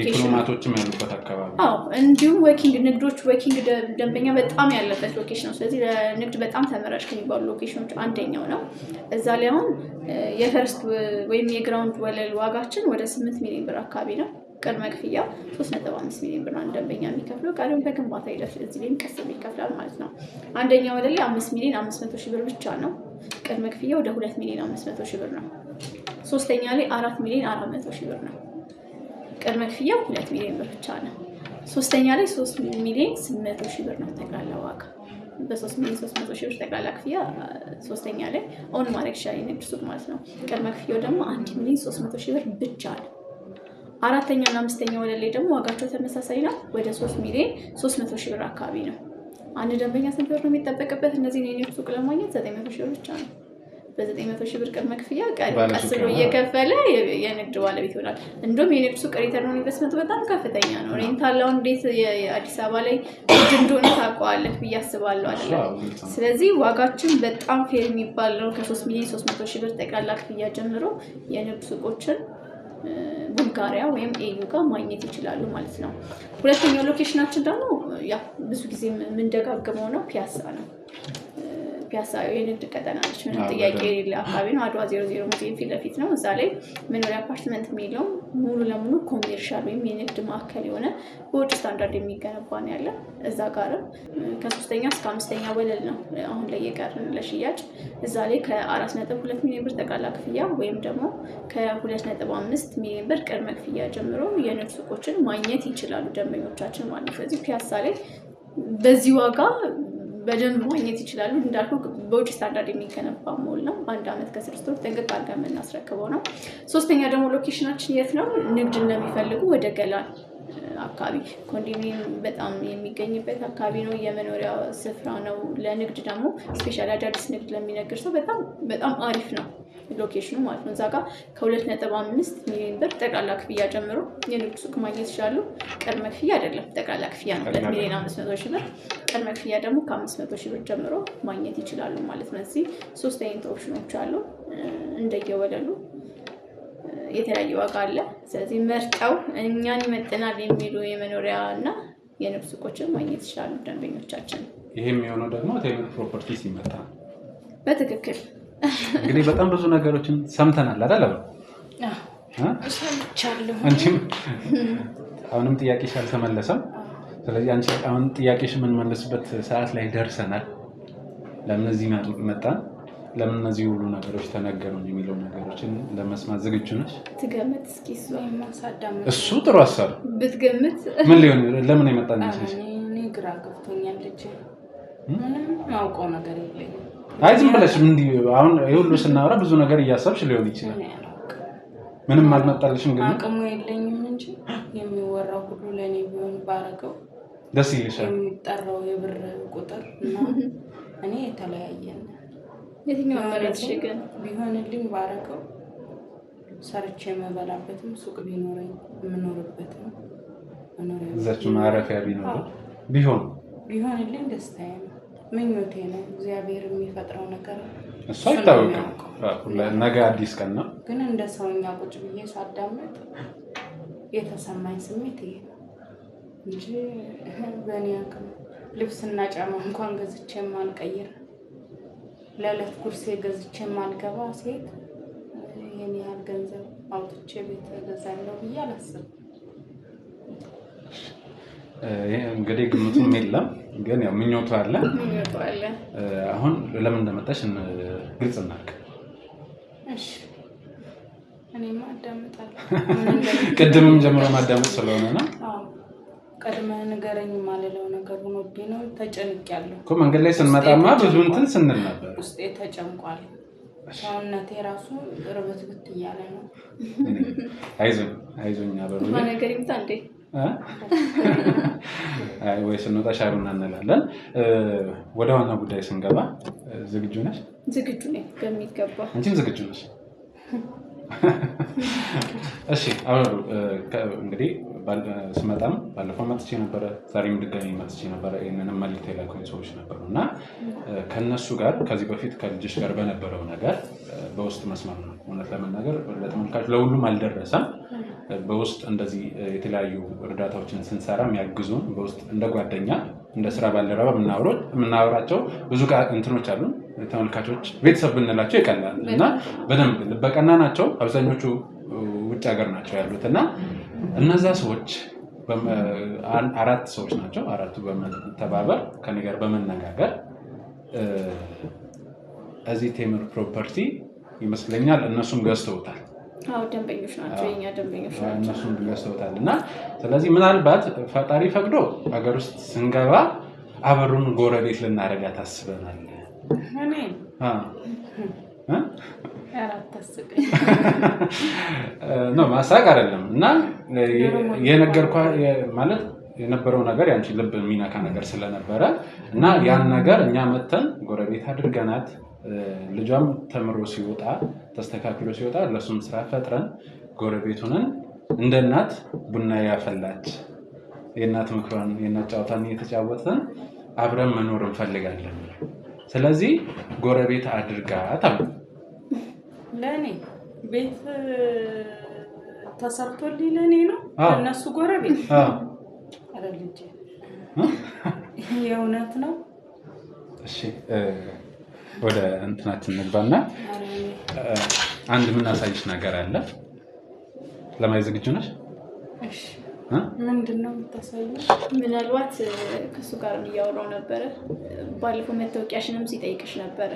ዲፕሎማቶችም ያሉበት አካባቢ አዎ፣ እንዲሁም ወኪንግ ንግዶች ወኪንግ ደንበኛ በጣም ያለበት ሎኬሽን ነው። ስለዚህ ለንግድ በጣም ተመራጭ ከሚባሉ ሎኬሽኖች አንደኛው ነው። እዛ ላይ አሁን የፈርስት ወይም የግራውንድ ወለል ዋጋችን ወደ 8 ሚሊዮን ብር አካባቢ ነው። ቅድመ ክፍያ 3.5 ሚሊዮን ብር አንድ ደንበኛ የሚከፍለው ቀሪውን በግንባታ ሂደት እዚህ ላይም ቀስ ብሎ ይከፍላል ማለት ነው። አንደኛ ወለል ላይ 5 ሚሊዮን 500 ሺህ ብር ብቻ ነው። ቅድመ ክፍያ ወደ 2 ሚሊዮን 500 ሺህ ብር ነው። ሶስተኛ ላይ 4 ሚሊዮን 400 ሺህ ብር ነው። ቅድመ ክፍያ 2 ሚሊዮን ብር ብቻ ነው። ሶስተኛ ላይ 3 ሚሊዮን 800 ሺህ ብር ነው ጠቅላላ ዋጋ። በ3 ሚሊዮን 300 ሺህ ብር ጠቅላላ ክፍያ ሶስተኛ ላይ ኦን ማድረግ ይችላል የንግድ ሱቅ ማለት ነው። ቅድመ ክፍያው ደግሞ 1 ሚሊዮን 300 ሺህ ብር ብቻ ነው። አራተኛ እና አምስተኛ ወለል ላይ ደግሞ ዋጋቸው ተመሳሳይ ነው። ወደ 3 ሚሊዮን 300 ሺህ ብር አካባቢ ነው። አንድ ደንበኛ ስንት ብር ነው የሚጠበቅበት? እነዚህን የንግድ ሱቅ ለማግኘት 900 ሺህ ብር ብቻ ነው። በ900 ሺህ ብር ቅድመ ክፍያ ቀስ ብሎ እየከፈለ የንግድ ባለቤት ይሆናል። እንደውም የንግድ ሱቅ ሪተርን ኦን ኢንቨስትመንቱ በጣም ከፍተኛ ነው። ሬንታል አሁን እንዴት የአዲስ አበባ ላይ ውድ እንደሆነ ታውቀዋለህ ብዬ አስባለሁ አይደለ? ስለዚህ ዋጋችን በጣም ፌር የሚባል ነው። ከ3 ሚሊዮን 300 ሺህ ብር ጠቅላላ ክፍያ ጀምሮ የንግድ ሱቆችን ቡልጋሪያ ወይም ኤዩ ጋር ማግኘት ይችላሉ ማለት ነው። ሁለተኛው ሎኬሽናችን ደግሞ ያ ብዙ ጊዜ የምንደጋግመው ነው፣ ፒያሳ ነው። ፒያሳ የንግድ ቀጠና ነች፣ ምንም ጥያቄ የሌለ አካባቢ ነው። አድዋ 00 ሙዚየም ፊት ለፊት ነው። እዛ ላይ መኖሪያ አፓርትመንት የሚለው ሙሉ ለሙሉ ኮሜርሻል ወይም የንግድ ማዕከል የሆነ በውጭ ስታንዳርድ የሚገነባ ነው ያለ። እዛ ጋርም ከ3ኛ እስከ 5ኛ ወለል ነው አሁን ላይ የቀረን ለሽያጭ። እዛ ላይ ከ4.2 ሚሊዮን ብር ጠቅላላ ክፍያ ወይም ደግሞ ከ2.5 ሚሊዮን ብር ቅድመ ክፍያ ጀምሮ የንግድ ሱቆችን ማግኘት ይችላሉ ደንበኞቻችን ማለት ነው። ስለዚህ ፒያሳ ላይ በዚህ ዋጋ በደንብ ማግኘት ይችላሉ። እንዳልኩ በውጭ ስታንዳርድ የሚገነባ ሞል ነው። በአንድ ዓመት ከ6 ወር ጥንቅቅ አድርገን የምናስረክበው ነው። ሶስተኛ ደግሞ ሎኬሽናችን የት ነው? ንግድ እንደሚፈልጉ ወደ ገላን አካባቢ ኮንዶሚኒየም በጣም የሚገኝበት አካባቢ ነው። የመኖሪያ ስፍራ ነው። ለንግድ ደግሞ ስፔሻሊ አዳዲስ ንግድ ለሚነግር ሰው በጣም አሪፍ ነው ሎኬሽኑ ማለት ነው። እዛ ጋር ከ2.5 ሚሊዮን ብር ጠቅላላ ክፍያ ጀምሮ የንግድ ሱቅ ማግኘት ይችላሉ። ቅድመ ክፍያ አይደለም ጠቅላላ ክፍያ ነው 2 ሚሊዮን 500 ሺህ ብር። ቅድመ ክፍያ ደግሞ ከ500 ሺህ ብር ጀምሮ ማግኘት ይችላሉ ማለት ነው። እዚህ 3 አይነት ኦፕሽኖች አሉ። እንደየወለሉ የተለያየ ዋጋ አለ። ስለዚህ መርጠው እኛን ይመጥናል የሚሉ የመኖሪያ እና የንግድ ሱቆችን ማግኘት ይችላሉ ደንበኞቻችን። ይሄ የሚሆነው ደግሞ ቴምር ፕሮፐርቲስ ይመጣል። በትክክል እንግዲህ በጣም ብዙ ነገሮችን ሰምተናል አይደል? ሰምቻለሁ። አንቺም አሁንም ጥያቄሽ አልተመለሰም። ስለዚህ አንቺ አሁን ጥያቄሽ የምንመልስበት ሰዓት ላይ ደርሰናል። ለምን እዚህ መጣን? ለምን እነዚህ ሁሉ ነገሮች ተነገሩን የሚለው ነገሮችን ለመስማት ዝግጁ ነሽ? ትገምት እስኪ። እሱ ጥሩ ሀሳብ ብትገምት ምን ሊሆን ለምን የመጣን ነሽ? እኔ ግራ ገብቶኛል። ልጅ ምንም ማውቀው ነገር የለኝም። አይ ዝም ብለሽ እንዲህ አሁን ይሁሉ ስናወራ ብዙ ነገር እያሰብሽ ሊሆን ይችላል። ምንም አልመጣልሽም? ግን አቅሙ የለኝም እንጂ የሚወራው ሁሉ ለኔ ቢሆን ባረገው ደስ ይልሻል። የሚጠራው የብር ቁጥር እና እኔ የተለያየ ነው። የትኛው ማለት ግን ቢሆንልኝ ባረገው ሰርቼ የምበላበትም ሱቅ ቢኖረኝ የምኖርበትም መኖሪያ እዛች ማረፊያ ቢሆንልኝ ደስታዬ ነው፣ ምኞቴ ነው። እግዚአብሔር የሚፈጥረው ነገር እሱ አይታወቅም። ነገ አዲስ ቀን ነው። ግን እንደ ሰውኛ ቁጭ ብዬ ሳዳምጥ የተሰማኝ ስሜት ይሄ ነው እንጂ በእኔ አቅም ልብስና ጫማ እንኳን ገዝቼ የማልቀይር ለዕለት ጉርሴ ገዝቼ የማልገባ ሴት ይሄን ያህል ገንዘብ አውጥቼ ቤት ገዛለሁ ብዬ አላስብም። እንግዲህ ግምቱም የለም ግን ያው ምኞቱ አለ። አሁን ለምን እንደመጣሽ ግልጽ እናድርግ። እሺ እኔማ አዳምጣለሁ። ቅድምም ጀምሮ ማዳመጥ ስለሆነ ነው። አዎ ቀድመህ ንገረኝ ማለለው ነገር ሆኖብኝ ነው። ተጨንቄያለሁ እኮ መንገድ ላይ ስንመጣማ ብዙ እንትን ስንል ነበር። ውስጤ ተጨንቋል። ሰውነቴ ራሱ ርብትብት እያለ ነው። አይዞኝ አበሩ ነገር ይምጣ እንዴ ወይ ስንወጣ ሻሩና እንላለን። ወደ ዋና ጉዳይ ስንገባ ዝግጁ ነሽ? ዝግጁ ነኝ በሚገባ። አንቺም ዝግጁ ነሽ? እሺ አሁን እንግዲህ ስመጣም ባለፈው መጥቼ ነበረ፣ ዛሬም ድጋሚ መጥቼ ነበረ። ይሄንንም መልእክት የላኩኝ ሰዎች ነበሩና ከነሱ ጋር ከዚህ በፊት ከልጅሽ ጋር በነበረው ነገር በውስጥ መስመር ነው እውነት ለመናገር ለተመልካች ለሁሉም አልደረሰም። በውስጥ እንደዚህ የተለያዩ እርዳታዎችን ስንሰራ የሚያግዙን በውስጥ እንደ ጓደኛ እንደ ስራ ባልደረባ የምናወራቸው ብዙ እንትኖች አሉ። ተመልካቾች ቤተሰብ ብንላቸው ይቀላል እና በደንብ ልበቀና ናቸው። አብዛኞቹ ውጭ ሀገር ናቸው ያሉት እና እነዛ ሰዎች 4 ሰዎች ናቸው። 4ቱ በመተባበር ከኔ ጋር በመነጋገር እዚህ ቴምር ፕሮፐርቲ ይመስለኛል እነሱም ገዝተውታል። ደንበኞች ናቸው፣ የኛ ደንበኞች ናቸው። እነሱም ገዝተውታል እና ስለዚህ ምናልባት ፈጣሪ ፈቅዶ ሀገር ውስጥ ስንገባ አበሩን ጎረቤት ልናደርጋት አስበናል። ነው ማሳቅ አይደለም እና የነገርኳ ማለት የነበረው ነገር ያንቺ ልብ የሚነካ ነገር ስለነበረ እና ያን ነገር እኛ መተን ጎረቤት አድርገናት ልጇም ተምሮ ሲወጣ ተስተካክሎ ሲወጣ ለሱም ስራ ፈጥረን ጎረቤቱንን እንደ እናት ቡና ያፈላች የእናት ምክሯን የእናት ጫወታን እየተጫወተን አብረን መኖር እንፈልጋለን። ስለዚህ ጎረቤት አድርጋት አሉ። ለኔ ቤት ተሰርቶልኝ ለኔ ነው እነሱ ጎረቤት አረልጅ የእውነት ነው። እሺ ወደ እንትናችን እንግባና አንድ ምን አሳይሽ ነገር አለ። ለማየት ዝግጁ ነሽ? እሺ ምንድነው የምታሳየው? ምናልባት ከሱ ጋር እያወራው ነበረ። ባለፈው መታወቂያሽንም ሲጠይቅሽ ነበረ።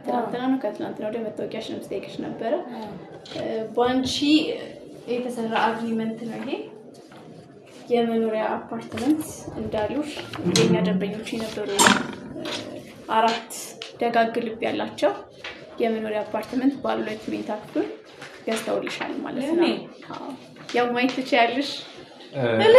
ትናንትና ነው ከትናንትና ወደ መታወቂያሽንም ሲጠይቅሽ ነበረ። ባንቺ የተሰራ አግሪመንት ነው ይሄ። የመኖሪያ አፓርትመንት እንዳሉሽ የኛ ደንበኞች የነበሩ 4 ደጋግ ልብ ያላቸው የመኖሪያ አፓርትመንት ባለ 2 መኝታ ክፍል ገዝተውልሻል ማለት ነው። ያው ማየት ትችያለሽ። እኔ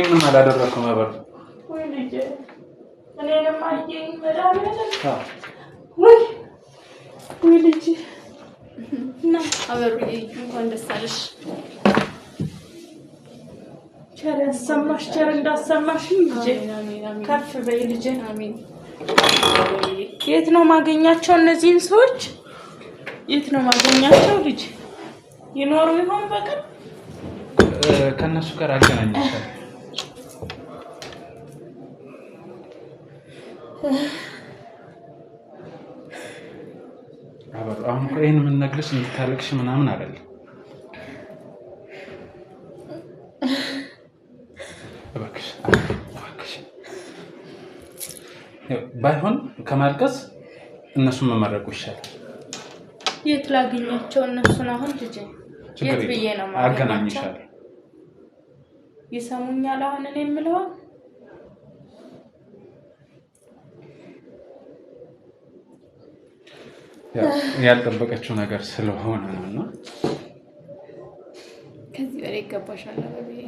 ምንም አላደረኩም። አበሩ እንኳን ደስ አለሽ። ቸር ያሰማሽ፣ ቸር እንዳሰማሽ ልጄ። ከፍ በይ ልጄ። አሜን። የት ነው ማገኛቸው እነዚህን ሰዎች? የት ነው ማገኛቸው ልጅ? ይኖሩ ይሆን በቀር? ከነሱ ጋር አገናኝሻለሁ። አሁን እኮ ይሄን የምንነግርሽ እንድታለቅሽ ምናምን አይደለም። እባክሽ ባይሆን ከማልቀስ እነሱን መመረቁ ይሻላል። የት ላገኛቸው እነሱን? አሁን ልጄ የት ብዬ ነው አገናኝሻለሁ? ይሰሙኛል አሁን እኔ የምለው? ያልጠበቀችው ነገር ስለሆነ ነውና ከዚህ በላይ ይገባሻል አበብዬ።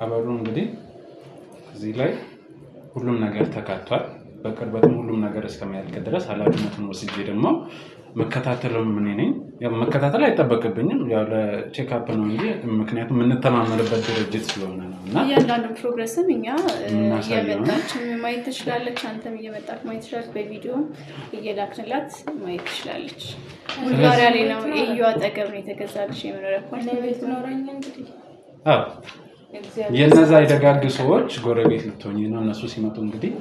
አበሩ እንግዲህ እዚህ ላይ ሁሉም ነገር ተካቷል። በቅርበትም ሁሉም ነገር እስከሚያልቅ ድረስ ኃላፊነቱን ወስጄ ደግሞ መከታተልም ምን ነኝ መከታተል አይጠበቅብኝም። ያው ለቼክአፕ ነው እንጂ ምክንያቱም የምንተማመንበት ድርጅት ስለሆነ ነው እና እያንዳንዱ ፕሮግረስም እኛ እየመጣችን ማየት ትችላለች። አንተም እየመጣች ማየት ትችላለች። በቪዲዮ እየላክንላት ማየት ትችላለች። ቡልጋሪያ ላይ ነው እዩ አጠገብ ነው የተገዛልሽ የመኖሪያ አፓርትመንት ኖረኝ እንግዲህ የነዛ የደጋግ ሰዎች ጎረቤት ልትሆኚ ነው። እነሱ ሲመጡ እንግዲህ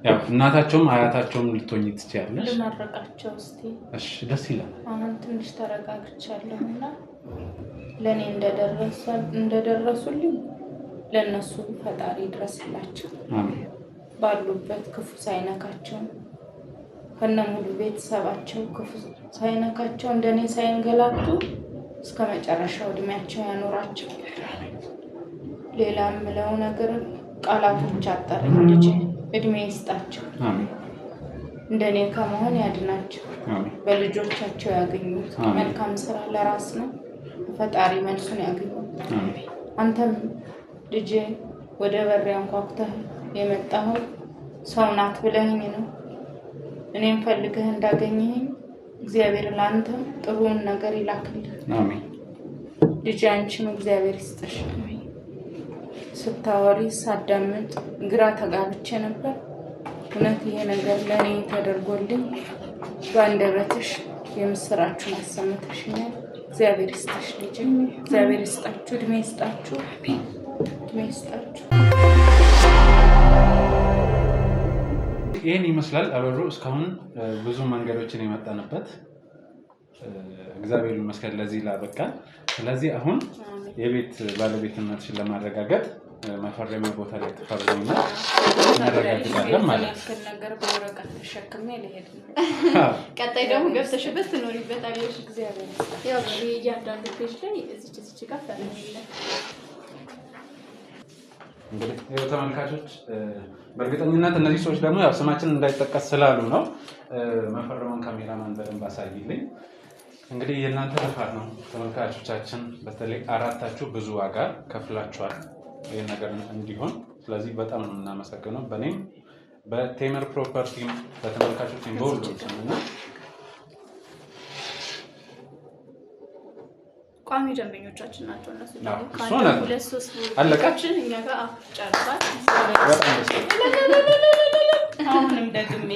ያው እናታቸውም አያታቸውም ልትሆኚ ትችያለሽ። ልመረቃቸው እስቲ። እሺ ደስ ይላል። አሁን ትንሽ ተረጋግቻለሁና ለኔ እንደደረሱልኝ ለነሱ ፈጣሪ ድረስላቸው። አሜን። ባሉበት ክፉ ሳይነካቸው ከነሙሉ ቤተሰባቸው ክፉ ሳይነካቸው እንደኔ ሳይንገላቱ እስከ መጨረሻው እድሜያቸው ያኖራቸው። ሌላ ምለው ነገር ቃላቶች አጠረኝ ልጄ። እድሜ ይስጣቸው። አሜን። እንደኔ ከመሆን ያድናቸው። አሜን። በልጆቻቸው ያገኙት መልካም ስራ ለራስ ነው። ፈጣሪ መልሱን ያገኙት። አሜን። አንተም ልጄ ወደ በሬ አንኳኩተህ የመጣኸው ሰው ናት ብለኸኝ ነው። እኔም ፈልገህ እንዳገኘኸኝ እግዚአብሔር ለአንተም ጥሩውን ነገር ይላክልህ። አሜን። ልጄ አንቺም እግዚአብሔር ይስጥሽ። ስታወሪ ሳዳምጥ ግራ ተጋብቼ ነበር። እውነት ይሄ ነገር ለእኔ ተደርጎልኝ በአንደበትሽ የምስራችሁን አሰምተሽኛል። እግዚአብሔር ይስጥሽ ልጄ። እግዚአብሔር ይስጣችሁ፣ እድሜ ይስጣችሁ፣ እድሜ ይስጣችሁ። ይህን ይመስላል አበሩ። እስካሁን ብዙ መንገዶችን የመጣንበት እግዚአብሔር ይመስገን ለዚህ ላበቃን። ስለዚህ አሁን የቤት ባለቤትነትሽን ለማረጋገጥ መፈረሚያ ቦታ ላይ ተፈርሚና እናረጋግጣለን ማለት ነው። ነገር በወረቀት ተሸክሜ ልሄድ ነው። ቀጣይ ደግሞ ገብተሽበት ትኖሪበታለሽ። እግዚአብሔር ያው እያንዳንዱ ፔጅ ላይ እዚች ጋር ፈርሚልኝ። እንግዲህ ይኸው ተመልካቾች በእርግጠኝነት እነዚህ ሰዎች ደግሞ ያው ስማችን እንዳይጠቀስ ስላሉ ነው። መፈረሙን ካሜራማን በደንብ አሳይልኝ። እንግዲህ የእናንተ ልፋት ነው ተመልካቾቻችን። በተለይ አራታችሁ ብዙ ዋጋ ከፍላችኋል ይህ ነገር እንዲሆን። ስለዚህ በጣም ነው የምናመሰግነው። በእኔም በቴምር ፕሮፐርቲም በተመልካቾችም በሁሉም ስምና ቋሚ ደንበኞቻችን ናቸው እነሱ ደግሞ እሱ ካለ ነው። 2-3 አለቃችን እኛ ጋር ጨርሳል። በጣም ደስ ይላል። አሁንም ደግሜ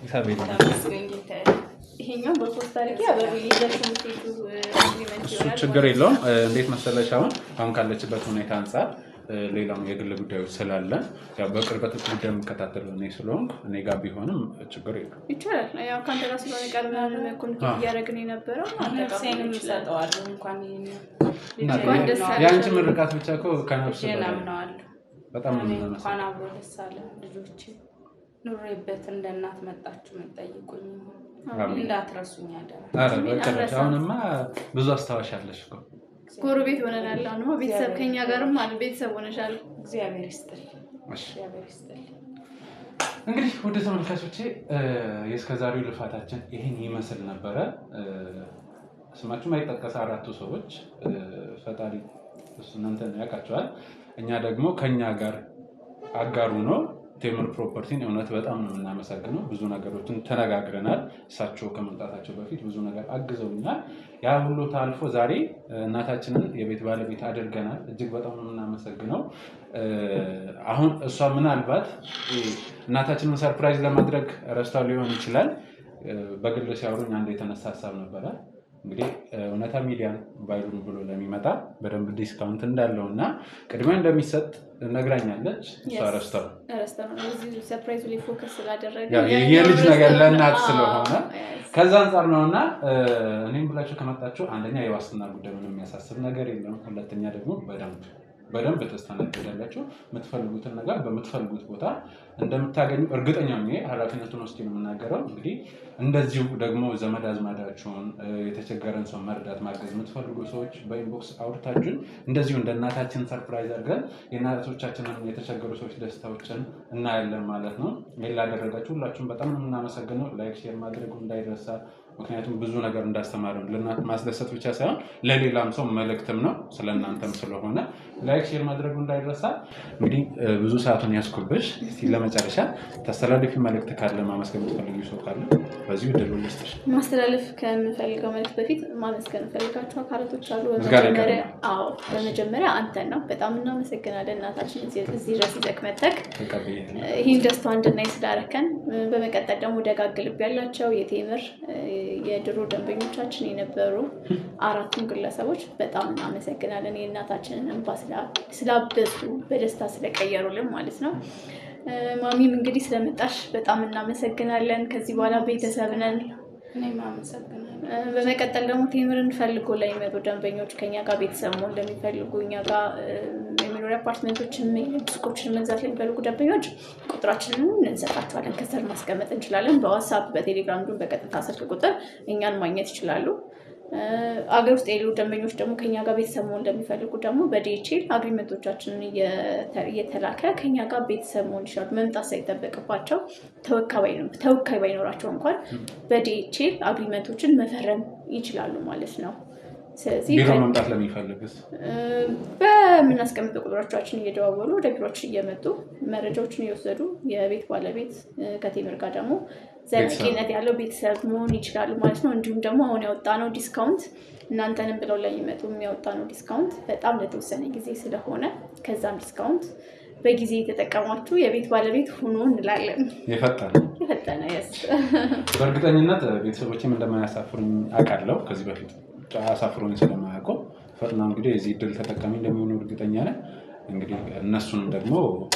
ኢሳቤል ተመስገን ጌታዬ። ይሄኛው በፖስት አድርጌ አበሩ ለኮሚቴቱ አግሪመንት እሱ ይሆናል። ችግር የለውም። እንዴት መሰለሽ አሁን ካለችበት ሁኔታ አንጻር ሌላም የግል ጉዳዮች ስላለ ያው በቅርበት ጉዳይ የምከታተለው እኔ ስለሆንኩ እኔ ጋር ቢሆንም ችግር የለውም። ይቻላል። ያው ካንተ ጋር ስለሆነ ቃል ምናምን ኮሚቴት እያደረግን የነበረው ነፍሴንም እሰጠዋለሁ። እንኳን የአንቺ ምርቃት ብቻ እኮ ከነፍስ ናምነዋለሁ። በጣም እንኳን አብሮ ደስ አለ። ልጆቼ ኑሬበት እንደ እናት መጣችሁ የምትጠይቁኝ እንዳትረሱኝ አደራ። አሁንማ ብዙ አስታዋሻለሽ እኮ ጎረቤት ሆነናል። አሁንማ ቤተሰብ ከኛ ጋርም አለ ቤተሰብ ሆነሻል። እግዚአብሔር ይስጥልኝ። እግዚአብሔር ይስጥልኝ። እንግዲህ ወደ ተመልካቾቼ የእስከዛሬው ልፋታችን ይህን ይመስል ነበረ። ስማችሁ ማይጠቀስ አራቱ ሰዎች ፈጣሪ እናንተን ያውቃቸዋል። እኛ ደግሞ ከኛ ጋር አጋሩ ነው ቴምር ፕሮፐርቲን እውነት በጣም ነው የምናመሰግነው። ብዙ ነገሮችን ተነጋግረናል። እሳቸው ከመምጣታቸው በፊት ብዙ ነገር አግዘውኛል። ያ ሁሉ ታልፎ ዛሬ እናታችንን የቤት ባለቤት አድርገናል። እጅግ በጣም ነው የምናመሰግነው። አሁን እሷ ምናልባት እናታችንን ሰርፕራይዝ ለማድረግ ረስታው ሊሆን ይችላል። በግል ሲያወሩኝ አንድ የተነሳ ሀሳብ ነበረ። እንግዲህ እውነታ ሚዲያን ባይሉን ብሎ ለሚመጣ በደንብ ዲስካውንት እንዳለው እና ቅድሚያ እንደሚሰጥ ነግራኛለች። እሷ ረስተው ሰርፕራይዙ ላይ ፎከስ ስላደረገ የልጅ ነገር ለእናት ስለሆነ ከዛ አንጻር ነው። እና እኔም ብላችሁ ከመጣችሁ አንደኛ የዋስትና ጉዳይ ምንም የሚያሳስብ ነገር የለም። ሁለተኛ ደግሞ በደንብ ተስተናግዳላችሁ። የምትፈልጉትን ነገር በምትፈልጉት ቦታ እንደምታገኙ እርግጠኛ ነኝ። ኃላፊነቱን ወስጄ ነው የምናገረው። እንግዲህ እንደዚሁ ደግሞ ዘመድ አዝማዳችሁን የተቸገረን ሰው መርዳት ማገዝ የምትፈልጉ ሰዎች በኢንቦክስ አውርታችሁን እንደዚሁ እንደ እናታችን ሰርፕራይዝ አድርገን የእናቶቻችንን የተቸገሩ ሰዎች ደስታዎችን እናያለን ማለት ነው። ይሄን ላደረጋችሁ ሁላችሁም በጣም ነው የምናመሰግነው። ላይክ ሼር ማድረጉ እንዳይረሳ። ምክንያቱም ብዙ ነገር እንዳስተማረን ለእናት ማስደሰት ብቻ ሳይሆን ለሌላም ሰው መልእክትም ነው ስለእናንተም ስለሆነ ላይክ ሼር ማድረጉ እንዳይረሳ። እንግዲህ ብዙ ሰዓቱን ያስኩብሽ። እስቲ ለመጨረሻ ታስተላልፊ መልእክት ካለ ማመስገን የምትፈልጊው ሰው ካለ በዚሁ ድል ልስጥሽ። ማስተላለፍ ከምፈልገው መልእክት በፊት ማመስገን ፈልጋቸው አካላቶች አሉ። በመጀመሪያ አንተን ነው በጣም እናመሰግናለን። እናታችን እዚህ ድረስ ይዘህ መጥተህ ይህን ደስታ እንድናይ ስላደረከን። በመቀጠል ደግሞ ደጋግ ልብ ያላቸው የቴምር የድሮ ደንበኞቻችን የነበሩ አራቱን ግለሰቦች በጣም እናመሰግናለን። የእናታችንን እንባ ስላበሱ በደስታ ስለቀየሩልን ማለት ነው። ማሚም እንግዲህ ስለመጣሽ በጣም እናመሰግናለን። ከዚህ በኋላ ቤተሰብ ነን። እኔም አመሰግናለሁ። በመቀጠል ደግሞ ቴምርን ፈልጎ ላይ የሚመጡ ደንበኞች ከኛ ጋር ቤተሰብ መሆን እንደሚፈልጉ እኛ ጋር የመኖሪያ አፓርትመንቶችን ሱቆችን መግዛት ለሚፈልጉ ደንበኞች ቁጥራችንን እንሰጣቸዋለን። ከስር ማስቀመጥ እንችላለን። በዋትስአፕ በቴሌግራም እንዲሁም በቀጥታ ስልክ ቁጥር እኛን ማግኘት ይችላሉ። አገር ውስጥ ያሉ ደንበኞች ደግሞ ከኛ ጋር ቤተሰብ መሆን እንደሚፈልጉ ደግሞ በዲኤችኤል አግሪመንቶቻችንን እየተላከ ከኛ ጋር ቤተሰብ መሆን ይችላሉ። መምጣት ሳይጠበቅባቸው ተወካይ ባይኖራቸው እንኳን በዲኤችኤል አግሪመንቶችን መፈረም ይችላሉ ማለት ነው። ስለዚህ ቢሮ መምጣት ለሚፈልግስ በምናስቀምጠው ቁጥሮቻችን እየደዋወሉ ወደ ቢሮችን እየመጡ መረጃዎችን እየወሰዱ የቤት ባለቤት ከቴምር ጋር ደግሞ ዘላቂነት ያለው ቤተሰብ መሆን ይችላሉ ማለት ነው። እንዲሁም ደግሞ አሁን ያወጣነው ዲስካውንት እናንተንም ብለው ለሚመጡ የሚያወጣነው ዲስካውንት በጣም ለተወሰነ ጊዜ ስለሆነ ከዛም ዲስካውንት በጊዜ የተጠቀማችሁ የቤት ባለቤት ሆኖ እንላለን። የፈጠነ yes በእርግጠኝነት ቤተሰቦችም እንደማያሳፍሩኝ አውቃለሁ። ከዚህ በፊት አሳፍሮኝ ስለማያውቁ ፈጥና እንግዲህ የዚህ እድል ተጠቃሚ እንደሚሆኑ እርግጠኛ ነኝ። እንግዲህ እነሱንም ደግሞ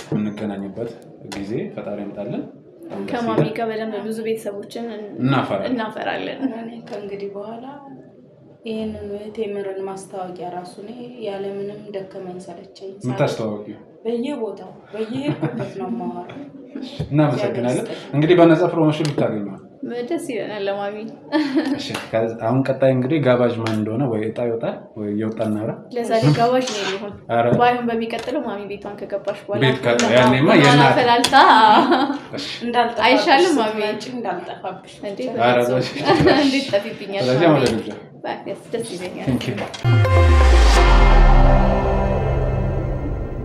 የምንገናኝበት ጊዜ ፈጣሪ ያምጣልን። ከማሚ ጋር በደንብ ብዙ ቤተሰቦችን እናፈራለን። ከእንግዲህ በኋላ ይህንን ቴምርን ማስታወቂያ ራሱ እኔ ያለምንም ደከመኝ ሰለቸኝ የምታስተዋወቂው በየቦታው በየሄድኩበት ነው የማወራው። እናመሰግናለን። እንግዲህ በነፃ ፕሮሞሽን ልታገኘዋል። ደስ ይለናል ለማሚ። አሁን ቀጣይ እንግዲህ ጋባዥ ማን እንደሆነ ወይ እጣ ይወጣል ወይ እየወጣ እናውራ። ለዛሬ ጋባዥ ነው ሊሆን ባይሆን በሚቀጥለው ማሚ ቤቷን ከገባሽ በኋላ ቤት ያኔማ ፈላልታ አይሻልም? ማሚ እንዳልጠፋብሽ እንዴት ጠፊብኛል? ስለዚህ ማለት ነው ደስ ይለኛል።